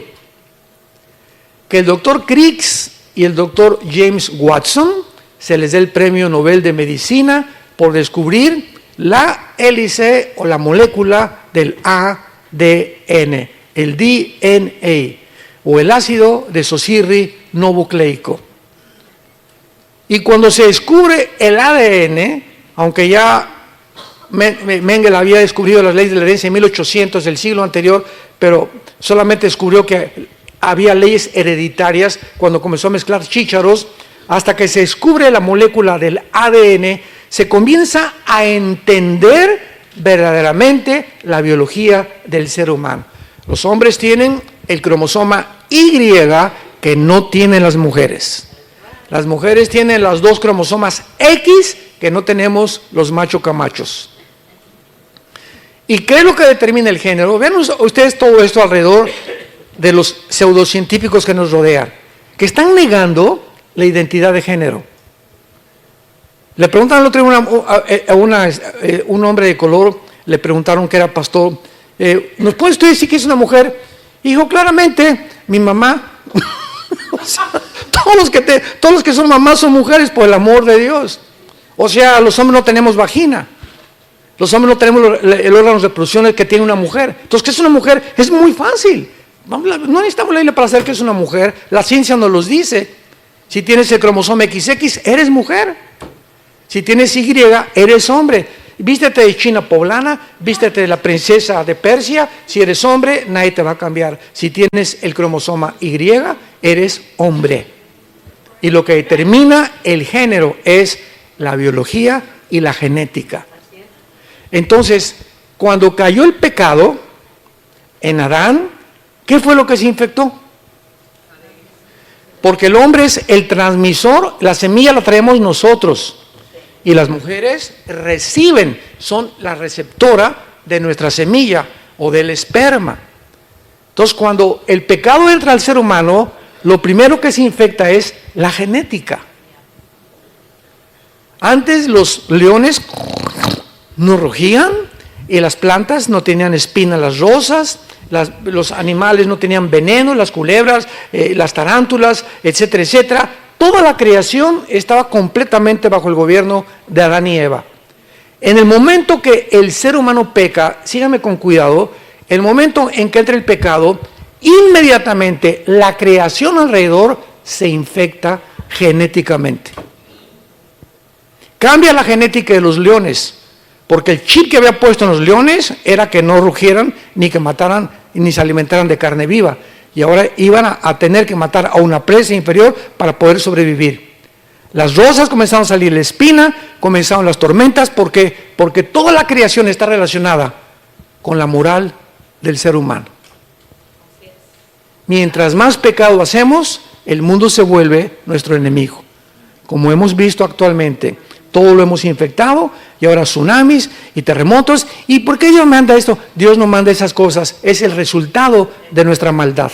que el doctor Crick y el doctor James Watson se les dé el premio Nobel de Medicina por descubrir la hélice o la molécula del ADN, el DNA, o el ácido desoxirribonucleico. Y cuando se descubre el ADN, aunque ya Mengele había descubierto las leyes de la herencia en 1800 del siglo anterior, pero solamente descubrió que había leyes hereditarias cuando comenzó a mezclar chícharos, hasta que se descubre la molécula del ADN, se comienza a entender verdaderamente la biología del ser humano. Los hombres tienen el cromosoma Y que no tienen las mujeres. Las mujeres tienen los dos cromosomas X que no tenemos los macho camachos. ¿Y qué es lo que determina el género? Vean ustedes todo esto alrededor de los pseudocientíficos que nos rodean, que están negando la identidad de género. Le preguntaron el otro día un hombre de color, le preguntaron que era pastor, ¿nos puede usted decir que es una mujer? Y dijo, claramente, mi mamá. O sea, todos los que son mamás son mujeres, por el amor de Dios. O sea, los hombres no tenemos vagina. Los hombres no tenemos el órgano de reproducción que tiene una mujer. Entonces, ¿qué es una mujer? Es muy fácil. No necesitamos la Biblia para saber que es una mujer. La ciencia nos los dice. Si tienes el cromosoma XX, eres mujer. Si tienes Y, eres hombre. Vístete de china poblana, vístete de la princesa de Persia. Si eres hombre, nadie te va a cambiar. Si tienes el cromosoma Y, eres hombre. Y lo que determina el género es la biología y la genética. Entonces, cuando cayó el pecado en Adán, ¿qué fue lo que se infectó? Porque el hombre es el transmisor, la semilla la traemos nosotros. Y las mujeres reciben, son la receptora de nuestra semilla o del esperma. Entonces, cuando el pecado entra al ser humano, lo primero que se infecta es la genética. Antes los leones no rugían y las plantas no tenían espinas, las rosas, los animales no tenían veneno, las culebras, las tarántulas, etcétera, etcétera. Toda la creación estaba completamente bajo el gobierno de Adán y Eva. En el momento que el ser humano peca, síganme con cuidado, el momento en que entra el pecado, inmediatamente la creación alrededor se infecta genéticamente. Cambia la genética de los leones, porque el chip que había puesto en los leones era que no rugieran, ni que mataran, ni se alimentaran de carne viva. Y ahora iban a tener que matar a una presa inferior para poder sobrevivir. Las rosas comenzaron a salir la espina, comenzaron las tormentas, porque toda la creación está relacionada con la moral del ser humano. Mientras más pecado hacemos, el mundo se vuelve nuestro enemigo. Como hemos visto actualmente, todo lo hemos infectado, y ahora tsunamis y terremotos. ¿Y por qué Dios manda esto? Dios no manda esas cosas, es el resultado de nuestra maldad.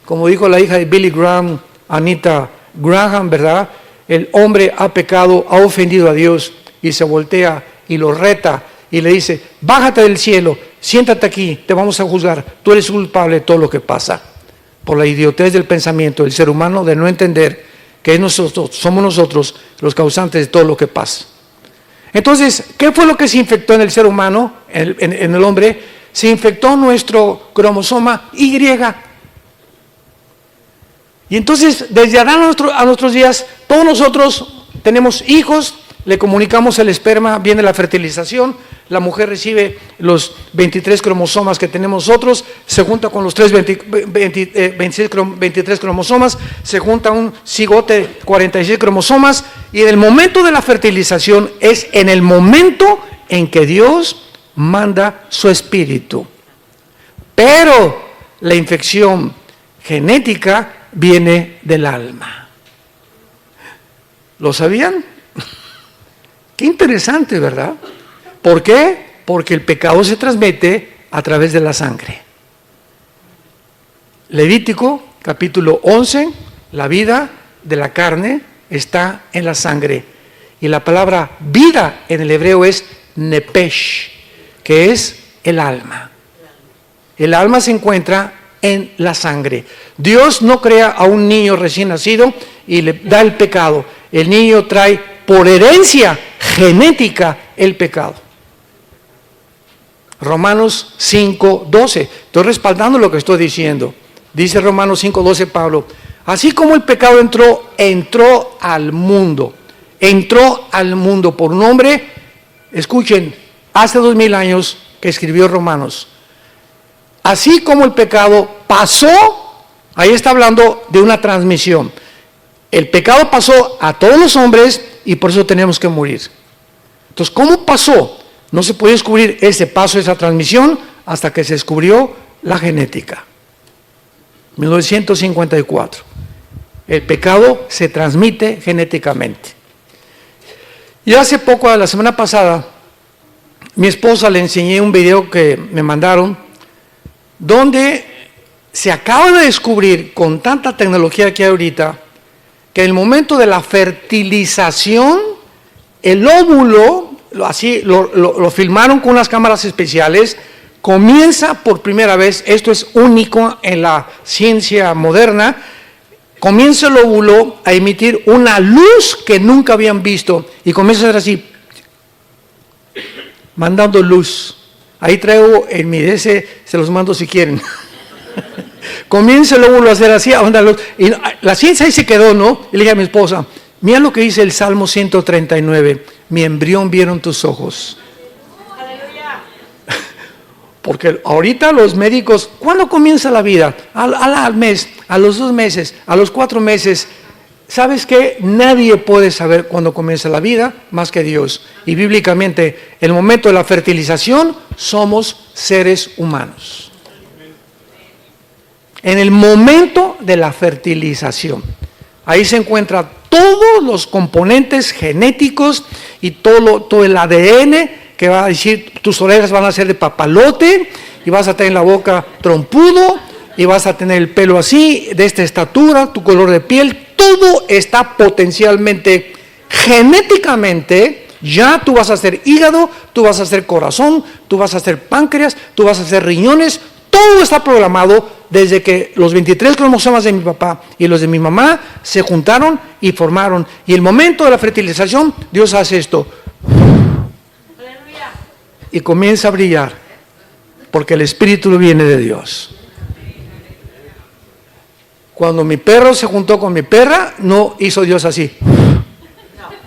Como dijo la hija de Billy Graham, Anita Graham, ¿verdad? El hombre ha pecado, ha ofendido a Dios, y se voltea y lo reta y le dice, bájate del cielo, siéntate aquí, te vamos a juzgar, tú eres culpable de todo lo que pasa. Por la idiotez del pensamiento del ser humano de no entender que somos nosotros los causantes de todo lo que pasa. Entonces, ¿qué fue lo que se infectó en el ser humano, en el hombre? Se infectó nuestro cromosoma Y. Y entonces, desde Adán a nuestros días, todos nosotros tenemos hijos, le comunicamos el esperma, viene la fertilización, la mujer recibe los 23 cromosomas que tenemos nosotros, se junta con los 23 cromosomas, se junta un cigote 46 cromosomas, y en el momento de la fertilización es en el momento en que Dios manda su espíritu. Pero la infección genética viene del alma. ¿Lo sabían? Qué interesante, ¿verdad? ¿Por qué? Porque el pecado se transmite a través de la sangre. Levítico, capítulo 11, la vida de la carne está en la sangre. Y la palabra vida en el hebreo es nepesh, que es el alma. El alma se encuentra en la sangre. Dios no crea a un niño recién nacido y le da el pecado. El niño trae por herencia genética el pecado. Romanos 5:12. Estoy respaldando lo que estoy diciendo. Dice Romanos 5:12 Pablo, así como el pecado entró al mundo por un hombre, escuchen, hace 2000 años que escribió Romanos. Así como el pecado pasó, ahí está hablando de una transmisión. El pecado pasó a todos los hombres y por eso tenemos que morir. Entonces, ¿cómo pasó? No se puede descubrir ese paso, esa transmisión, hasta que se descubrió la genética. 1954. El pecado se transmite genéticamente. Y hace poco, la semana pasada, mi esposa le enseñé un video que me mandaron, donde se acaba de descubrir, con tanta tecnología que hay ahorita, que en el momento de la fertilización, el óvulo, así lo filmaron con unas cámaras especiales, comienza por primera vez, esto es único en la ciencia moderna, comienza el óvulo a emitir una luz que nunca habían visto y comienza a ser así, mandando luz. Ahí traigo en mi DS, se los mando si quieren. Comienza el óvulo a hacer así, a mandar luz. Y la ciencia ahí se quedó, ¿no? Y le dije a mi esposa, mira lo que dice el Salmo 139, mi embrión vieron tus ojos. Porque ahorita los médicos, ¿cuándo comienza la vida? Al mes, a los 2 meses, a los 4 meses. ¿Sabes qué? Nadie puede saber cuándo comienza la vida más que Dios. Y bíblicamente, el momento de la fertilización, somos seres humanos. En el momento de la fertilización, ahí se encuentran todos los componentes genéticos y todo el ADN que va a decir, tus orejas van a ser de papalote y vas a tener la boca trompudo y vas a tener el pelo así, de esta estatura, tu color de piel, todo está potencialmente, genéticamente, ya tú vas a ser hígado, tú vas a ser corazón, tú vas a ser páncreas, tú vas a ser riñones, todo está programado desde que los 23 cromosomas de mi papá y los de mi mamá se juntaron y formaron. Y el momento de la fertilización, Dios hace esto. Y comienza a brillar, porque el espíritu viene de Dios. Cuando mi perro se juntó con mi perra, no hizo Dios así.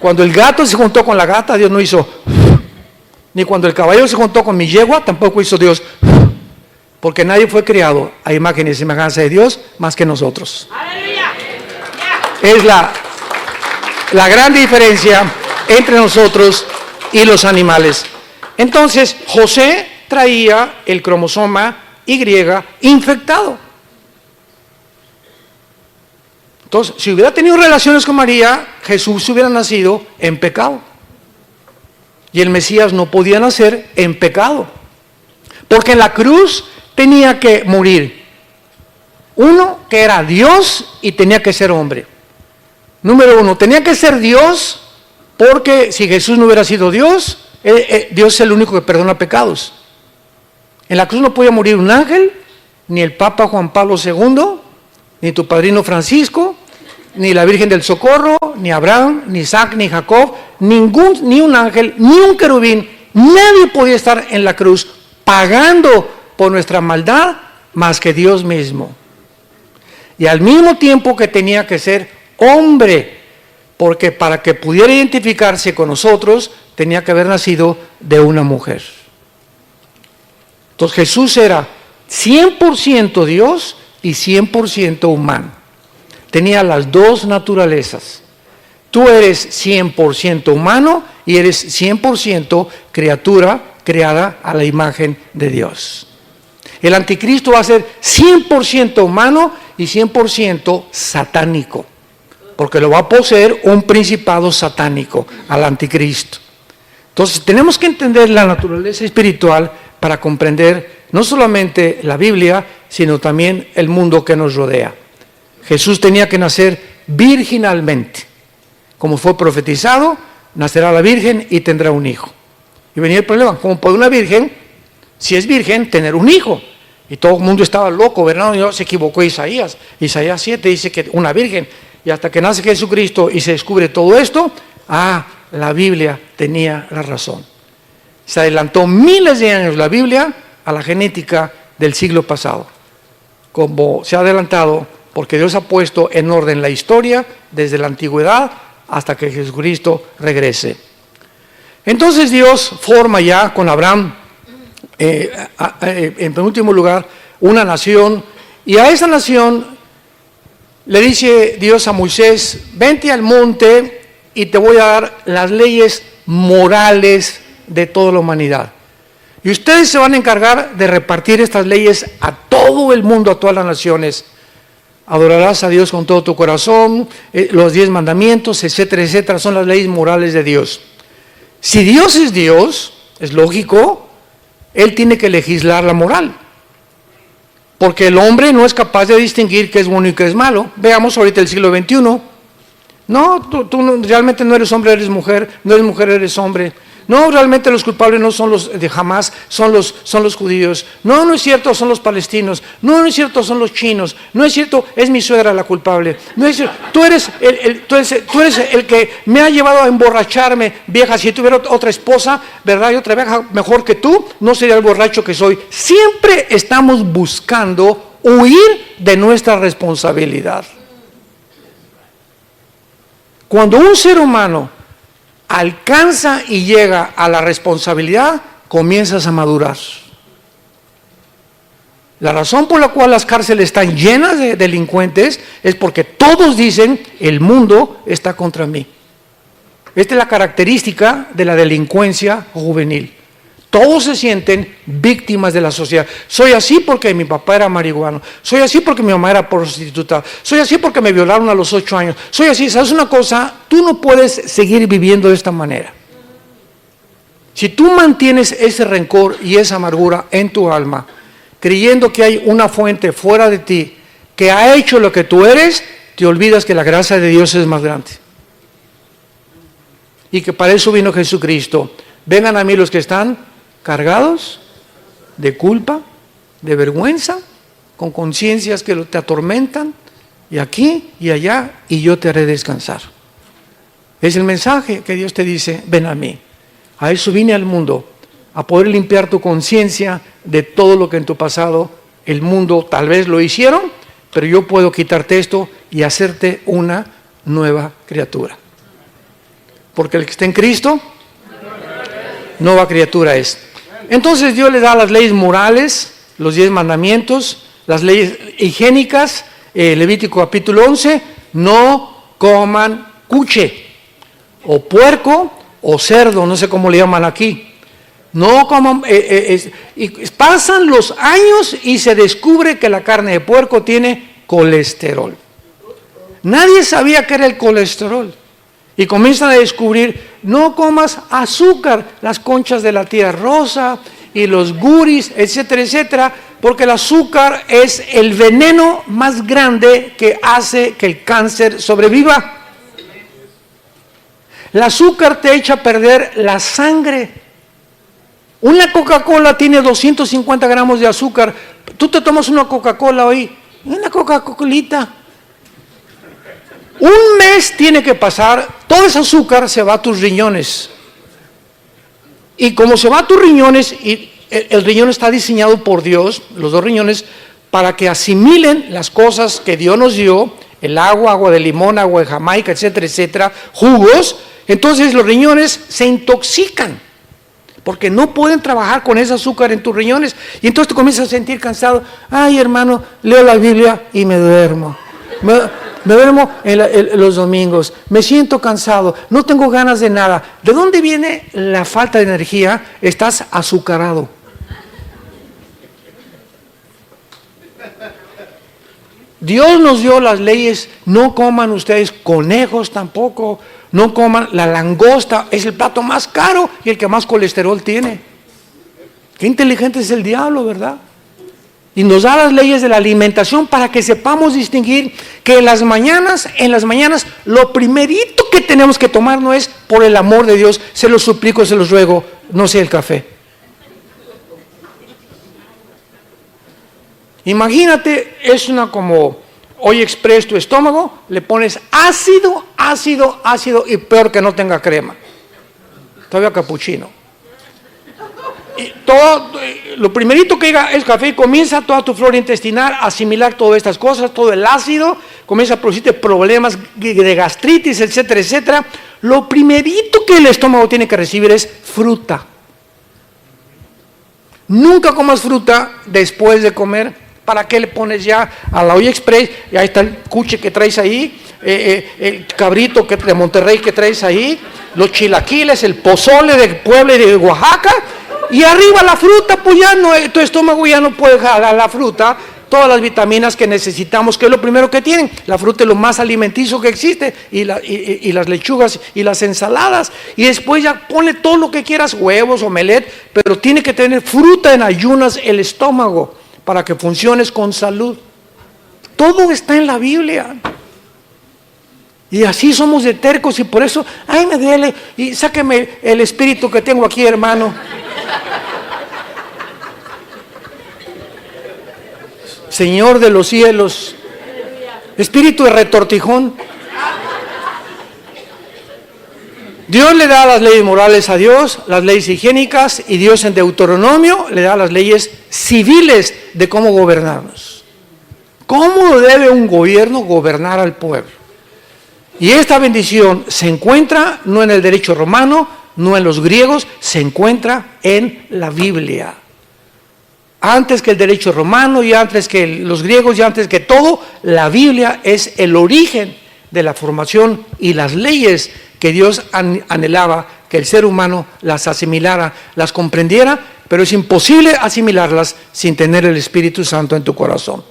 Cuando el gato se juntó con la gata, Dios no hizo. Ni cuando el caballo se juntó con mi yegua, tampoco hizo Dios. Porque nadie fue creado a imagen y semejanza de Dios más que nosotros. Es la gran diferencia entre nosotros y los animales. Entonces, José traía el cromosoma Y infectado. Entonces, si hubiera tenido relaciones con María, Jesús hubiera nacido en pecado. Y el Mesías no podía nacer en pecado. Porque en la cruz tenía que morir uno que era Dios y tenía que ser hombre. Número 1, tenía que ser Dios, porque si Jesús no hubiera sido Dios, Dios es el único que perdona pecados. En la cruz no podía morir un ángel, ni el Papa Juan Pablo II, ni tu padrino Francisco, ni la Virgen del Socorro, ni Abraham, ni Isaac, ni Jacob, ni un ángel, ni un querubín. Nadie podía estar en la cruz pagando por nuestra maldad más que Dios mismo. Y al mismo tiempo que tenía que ser hombre, porque para que pudiera identificarse con nosotros, tenía que haber nacido de una mujer. Entonces Jesús era 100% Dios y 100% humano. Tenía las dos naturalezas. Tú eres 100% humano y eres 100% criatura creada a la imagen de Dios. El anticristo va a ser 100% humano y 100% satánico, porque lo va a poseer un principado satánico, al anticristo. Entonces tenemos que entender la naturaleza espiritual para comprender no solamente la Biblia, sino también el mundo que nos rodea. Jesús tenía que nacer virginalmente. Como fue profetizado, nacerá la virgen y tendrá un hijo. Y venía el problema, ¿cómo puede una virgen, si es virgen, tener un hijo? Y todo el mundo estaba loco, ¿verdad? No, se equivocó Isaías. Isaías 7 dice que una virgen. Y hasta que nace Jesucristo y se descubre todo esto, la Biblia tenía la razón. Se adelantó miles de años la Biblia a la genética del siglo pasado. Como se ha adelantado, porque Dios ha puesto en orden la historia desde la antigüedad hasta que Jesucristo regrese. Entonces Dios forma ya con Abraham, en penúltimo lugar, una nación, y a esa nación le dice Dios a Moisés: vente al monte y te voy a dar las leyes morales de toda la humanidad. Y ustedes se van a encargar de repartir estas leyes a todo el mundo, a todas las naciones. Adorarás a Dios con todo tu corazón, los 10 mandamientos, etcétera, etcétera, son las leyes morales de Dios. Si Dios es Dios, es lógico, él tiene que legislar la moral. Porque el hombre no es capaz de distinguir qué es bueno y qué es malo. Veamos ahorita el siglo XXI. No, tú realmente no eres hombre, eres mujer. No eres mujer, eres hombre. No, realmente los culpables no son los de Hamas, son los judíos. No, no es cierto, son los palestinos. No, no es cierto, son los chinos. No es cierto, es mi suegra la culpable. No es cierto, tú eres el que me ha llevado a emborracharme, vieja. Si tuviera otra esposa, ¿verdad? Y otra vieja mejor que tú, no sería el borracho que soy. Siempre estamos buscando huir de nuestra responsabilidad. Cuando un ser humano alcanza y llega a la responsabilidad, comienzas a madurar. La razón por la cual las cárceles están llenas de delincuentes es porque todos dicen, el mundo está contra mí. Esta es la característica de la delincuencia juvenil. Todos se sienten víctimas de la sociedad. Soy así porque mi papá era marihuano. Soy así porque mi mamá era prostituta. Soy así porque me violaron a los 8 años. Soy así. ¿Sabes una cosa? Tú no puedes seguir viviendo de esta manera. Si tú mantienes ese rencor y esa amargura en tu alma, creyendo que hay una fuente fuera de ti que ha hecho lo que tú eres, te olvidas que la gracia de Dios es más grande. Y que para eso vino Jesucristo. Vengan a mí los que están cargados de culpa, de vergüenza, con conciencias que te atormentan, y aquí y allá, y yo te haré descansar. Es el mensaje que Dios te dice, ven a mí. A eso vine al mundo, a poder limpiar tu conciencia de todo lo que en tu pasado el mundo tal vez lo hicieron, pero yo puedo quitarte esto y hacerte una nueva criatura. Porque el que está en Cristo, nueva criatura es. Entonces Dios le da las leyes morales, los 10 mandamientos, las leyes higiénicas, Levítico capítulo 11, no coman cuche, o puerco, o cerdo, no sé cómo le llaman aquí. No coman, y pasan los años y se descubre que la carne de puerco tiene colesterol. Nadie sabía qué era el colesterol. Y comienzan a descubrir, no comas azúcar, las conchas de la tía rosa y los guris, etcétera, etcétera, porque el azúcar es el veneno más grande que hace que el cáncer sobreviva. El azúcar te echa a perder la sangre. Una Coca-Cola tiene 250 gramos de azúcar. Tú te tomas una Coca-Cola hoy, una Coca-Colita. Un mes tiene que pasar, todo ese azúcar se va a tus riñones. Y como se va a tus riñones, y el riñón está diseñado por Dios, los 2 riñones, para que asimilen las cosas que Dios nos dio, el agua de limón, agua de Jamaica, etcétera, etcétera, jugos, entonces los riñones se intoxican, porque no pueden trabajar con ese azúcar en tus riñones, y entonces te comienzas a sentir cansado. Ay, hermano, leo la Biblia y me duermo. Me duermo en los domingos, me siento cansado, no tengo ganas de nada. ¿De dónde viene la falta de energía? Estás azucarado. Dios nos dio las leyes, no coman ustedes conejos tampoco, no coman la langosta, es el plato más caro y el que más colesterol tiene. Qué inteligente es el diablo, ¿verdad? Y nos da las leyes de la alimentación para que sepamos distinguir que en las mañanas, lo primerito que tenemos que tomar no es, por el amor de Dios, se los suplico, se los ruego, no sea el café. Imagínate, es una como hoy express tu estómago, le pones ácido y peor que no tenga crema. Todavía capuchino. Y lo primerito que llega es café y comienza toda tu flora intestinal a asimilar todas estas cosas, todo el ácido, comienza a producirte problemas de gastritis, etcétera, etcétera. Lo primerito que el estómago tiene que recibir es fruta. Nunca comas fruta después de comer. ¿Para qué le pones ya a la olla express? Y ahí está el cuche que traes ahí, el cabrito de Monterrey que traes ahí, los chilaquiles, el pozole de Puebla y de Oaxaca. Y arriba la fruta, pues ya no, tu estómago ya no puede jalar la fruta, todas las vitaminas que necesitamos, que es lo primero que tienen. La fruta es lo más alimenticio que existe, y las lechugas y las ensaladas. Y después ya ponle todo lo que quieras, huevos, omelette, pero tiene que tener fruta en ayunas el estómago para que funciones con salud. Todo está en la Biblia. Y así somos de tercos, y por eso, ay, me duele, y sáqueme el espíritu que tengo aquí, hermano. Señor de los cielos, espíritu de retortijón. Dios le da las leyes morales a Dios, las leyes higiénicas, y Dios en Deuteronomio le da las leyes civiles de cómo gobernarnos. ¿Cómo debe un gobierno gobernar al pueblo? Y esta bendición se encuentra no en el derecho romano, no en los griegos, se encuentra en la Biblia. Antes que el derecho romano, y antes que los griegos, y antes que todo, la Biblia es el origen de la formación y las leyes que Dios anhelaba que el ser humano las asimilara, las comprendiera, pero es imposible asimilarlas sin tener el Espíritu Santo en tu corazón.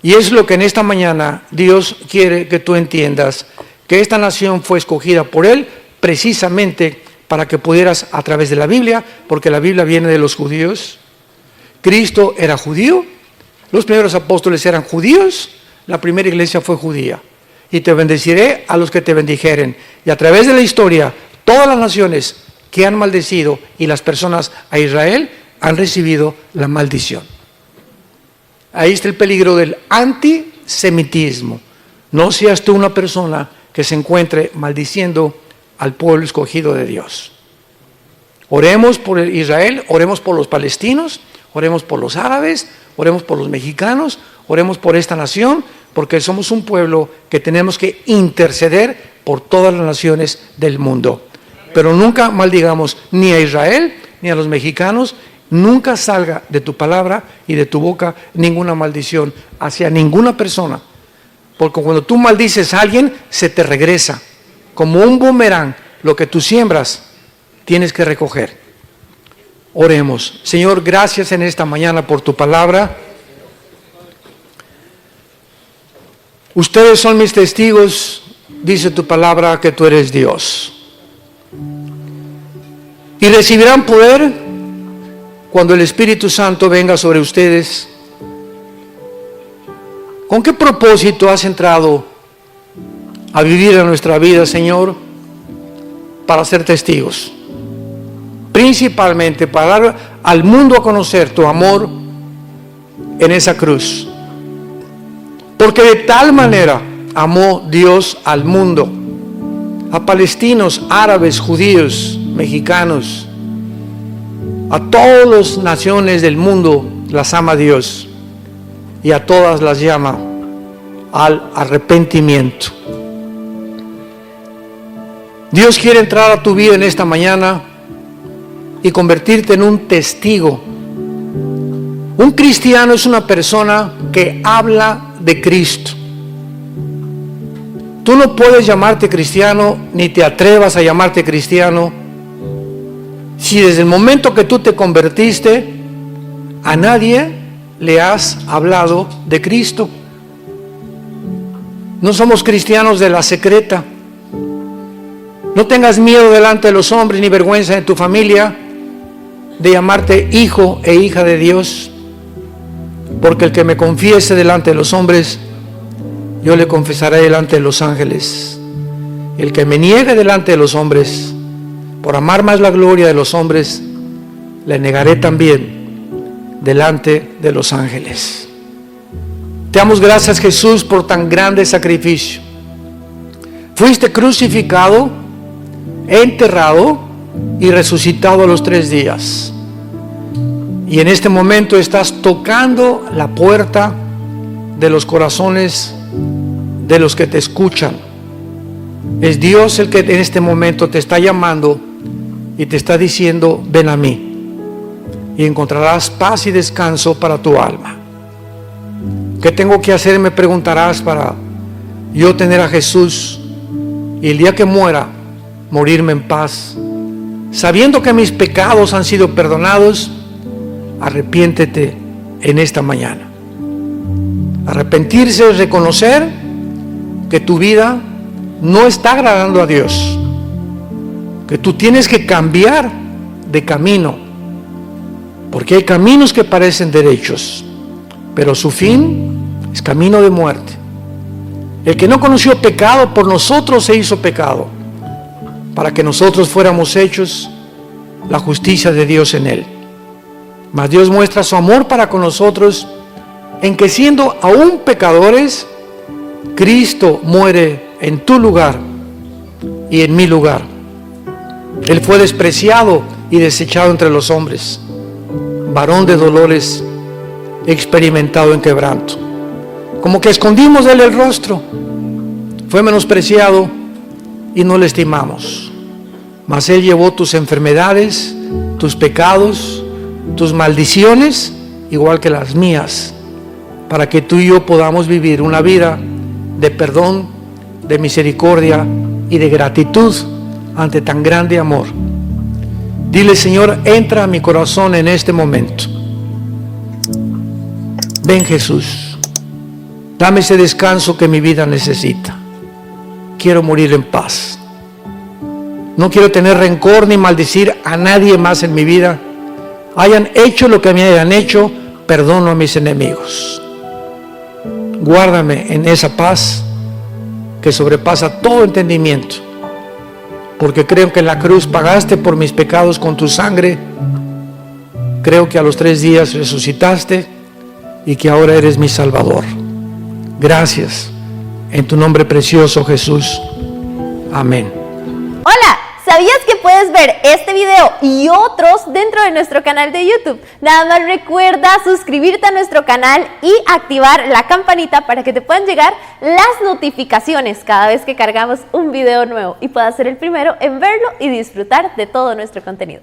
Y es lo que en esta mañana Dios quiere que tú entiendas, que esta nación fue escogida por Él precisamente para que pudieras, a través de la Biblia, porque la Biblia viene de los judíos. Cristo era judío, los primeros apóstoles eran judíos, la primera iglesia fue judía. Y te bendeciré a los que te bendijeren. Y a través de la historia, todas las naciones que han maldecido y las personas a Israel han recibido la maldición. Ahí está el peligro del antisemitismo. No seas tú una persona que se encuentre maldiciendo al pueblo escogido de Dios. Oremos por Israel, oremos por los palestinos, oremos por los árabes, oremos por los mexicanos, oremos por esta nación, porque somos un pueblo que tenemos que interceder por todas las naciones del mundo. Pero nunca maldigamos ni a Israel ni a los mexicanos. Nunca salga de tu palabra y de tu boca ninguna maldición hacia ninguna persona, porque cuando tú maldices a alguien, se te regresa como un boomerang. Lo que tú siembras tienes que recoger. Oremos. Señor, gracias en esta mañana por tu palabra. Ustedes son mis testigos, dice tu palabra, que tú eres Dios, y recibirán poder cuando el Espíritu Santo venga sobre ustedes. ¿Con qué propósito has entrado a vivir en nuestra vida, Señor? Para ser testigos, principalmente para dar al mundo a conocer tu amor en esa cruz. Porque de tal manera amó Dios al mundo, a palestinos, árabes, judíos, mexicanos, a todas las naciones del mundo las ama Dios, y a todas las llama al arrepentimiento. Dios quiere entrar a tu vida en esta mañana y convertirte en un testigo. Un cristiano es una persona que habla de Cristo. Tú no puedes llamarte cristiano, ni te atrevas a llamarte cristiano, si desde el momento que tú te convertiste, a nadie le has hablado de Cristo. No somos cristianos de la secreta. No tengas miedo delante de los hombres, ni vergüenza en tu familia de llamarte hijo e hija de Dios, porque el que me confiese delante de los hombres, yo le confesaré delante de los ángeles. El que me niegue delante de los hombres, por amar más la gloria de los hombres, le negaré también delante de los ángeles. Te damos gracias, Jesús, por tan grande sacrificio. Fuiste crucificado, enterrado y resucitado a los 3 días. Y en este momento estás tocando la puerta de los corazones de los que te escuchan. Es Dios el que en este momento te está llamando y te está diciendo: ven a mí y encontrarás paz y descanso para tu alma. ¿Qué tengo que hacer? Me preguntarás, para yo tener a Jesús y el día que muera, morirme en paz, sabiendo que mis pecados han sido perdonados. Arrepiéntete en esta mañana. Arrepentirse es reconocer que tu vida no está agradando a Dios, que tú tienes que cambiar de camino, porque hay caminos que parecen derechos, pero su fin es camino de muerte. El que no conoció pecado, por nosotros se hizo pecado, para que nosotros fuéramos hechos la justicia de Dios en él. Mas Dios muestra su amor para con nosotros en que, siendo aún pecadores, Cristo muere en tu lugar y en mi lugar. Él fue despreciado y desechado entre los hombres, varón de dolores, experimentado en quebranto. Como que escondimos de él el rostro, fue menospreciado y no le estimamos. Mas él llevó tus enfermedades, tus pecados, tus maldiciones, igual que las mías, para que tú y yo podamos vivir una vida de perdón, de misericordia y de gratitud ante tan grande amor. Dile: Señor, entra a mi corazón en este momento. Ven, Jesús, dame ese descanso que mi vida necesita. Quiero morir en paz. No quiero tener rencor ni maldecir a nadie más en mi vida. Hayan hecho lo que me hayan hecho, perdono a mis enemigos. Guárdame en esa paz que sobrepasa todo entendimiento, porque creo que en la cruz pagaste por mis pecados con tu sangre. Creo que a los 3 días resucitaste y que ahora eres mi Salvador. Gracias, en tu nombre precioso, Jesús. Amén. Hola, ¿sabías que puedes ver este video y otros dentro de nuestro canal de YouTube? Nada más recuerda suscribirte a nuestro canal y activar la campanita para que te puedan llegar las notificaciones cada vez que cargamos un video nuevo y puedas ser el primero en verlo y disfrutar de todo nuestro contenido.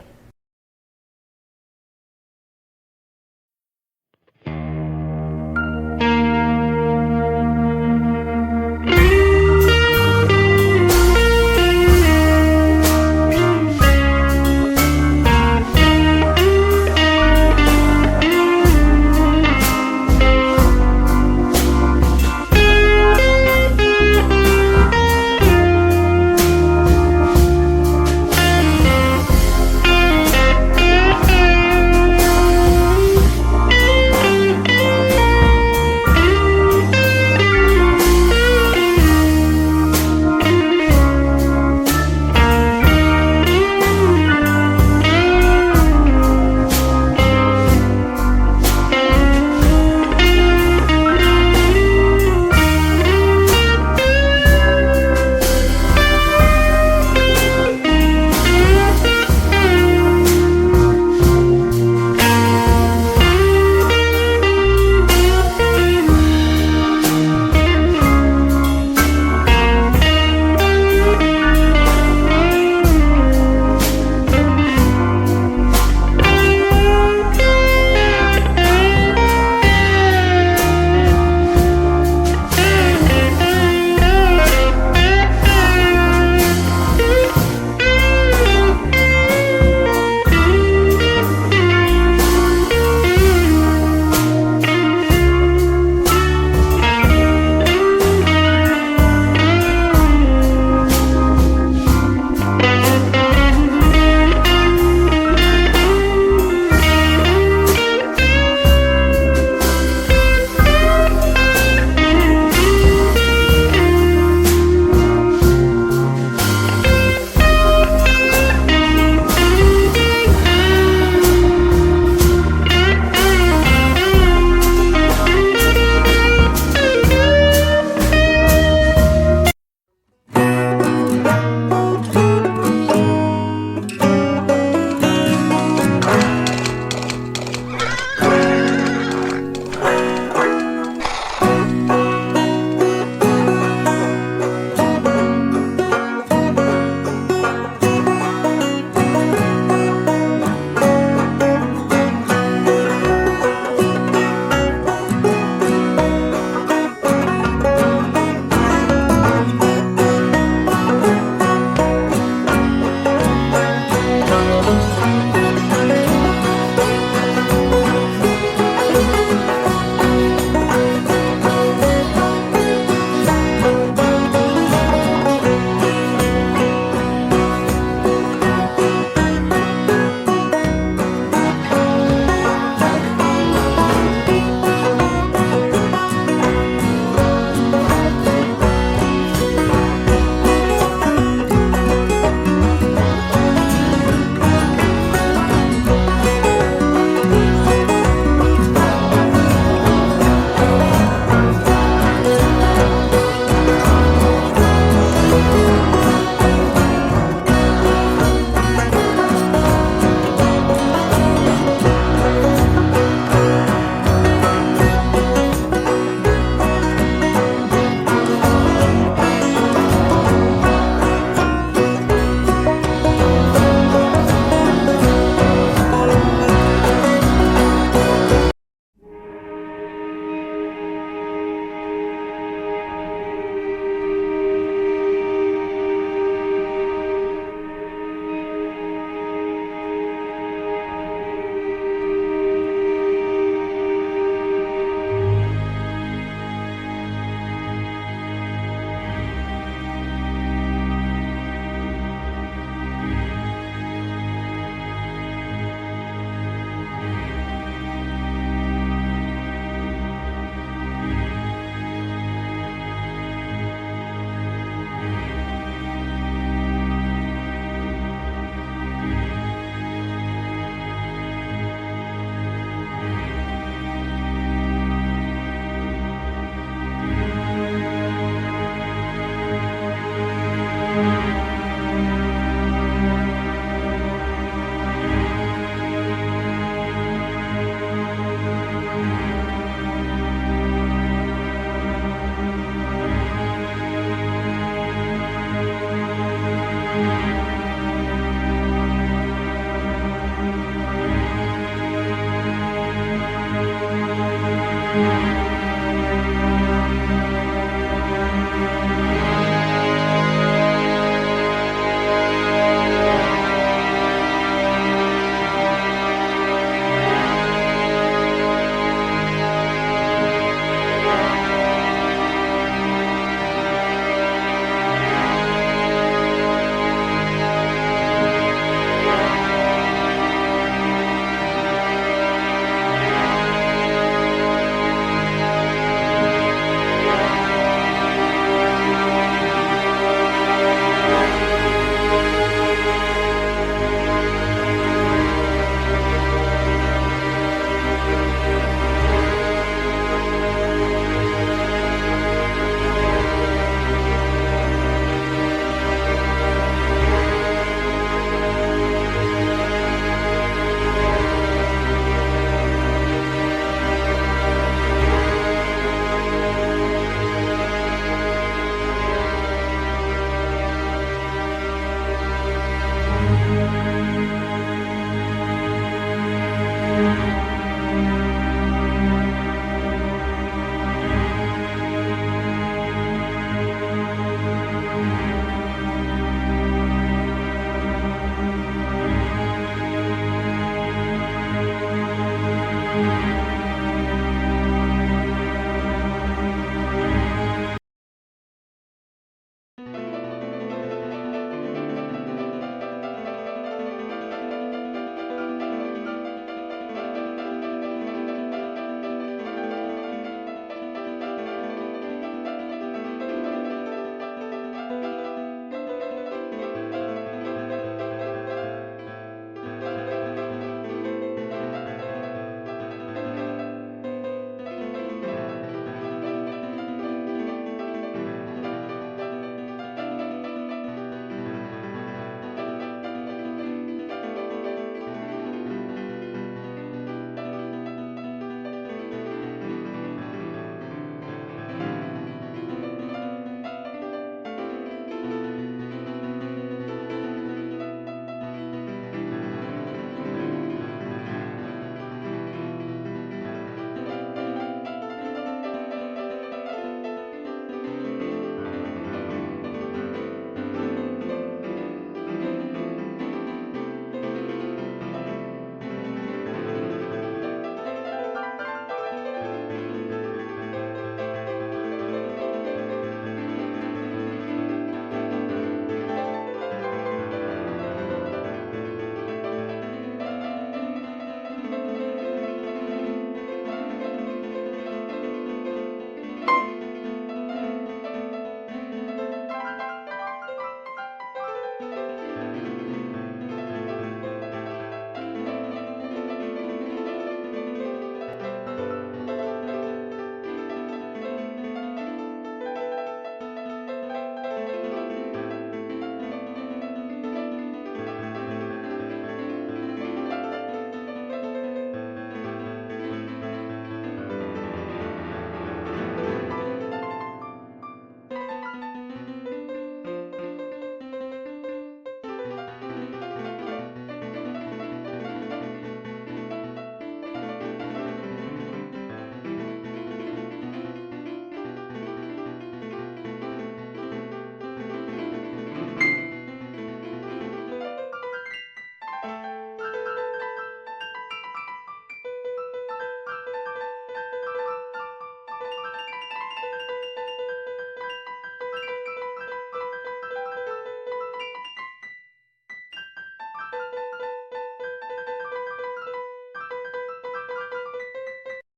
Bye.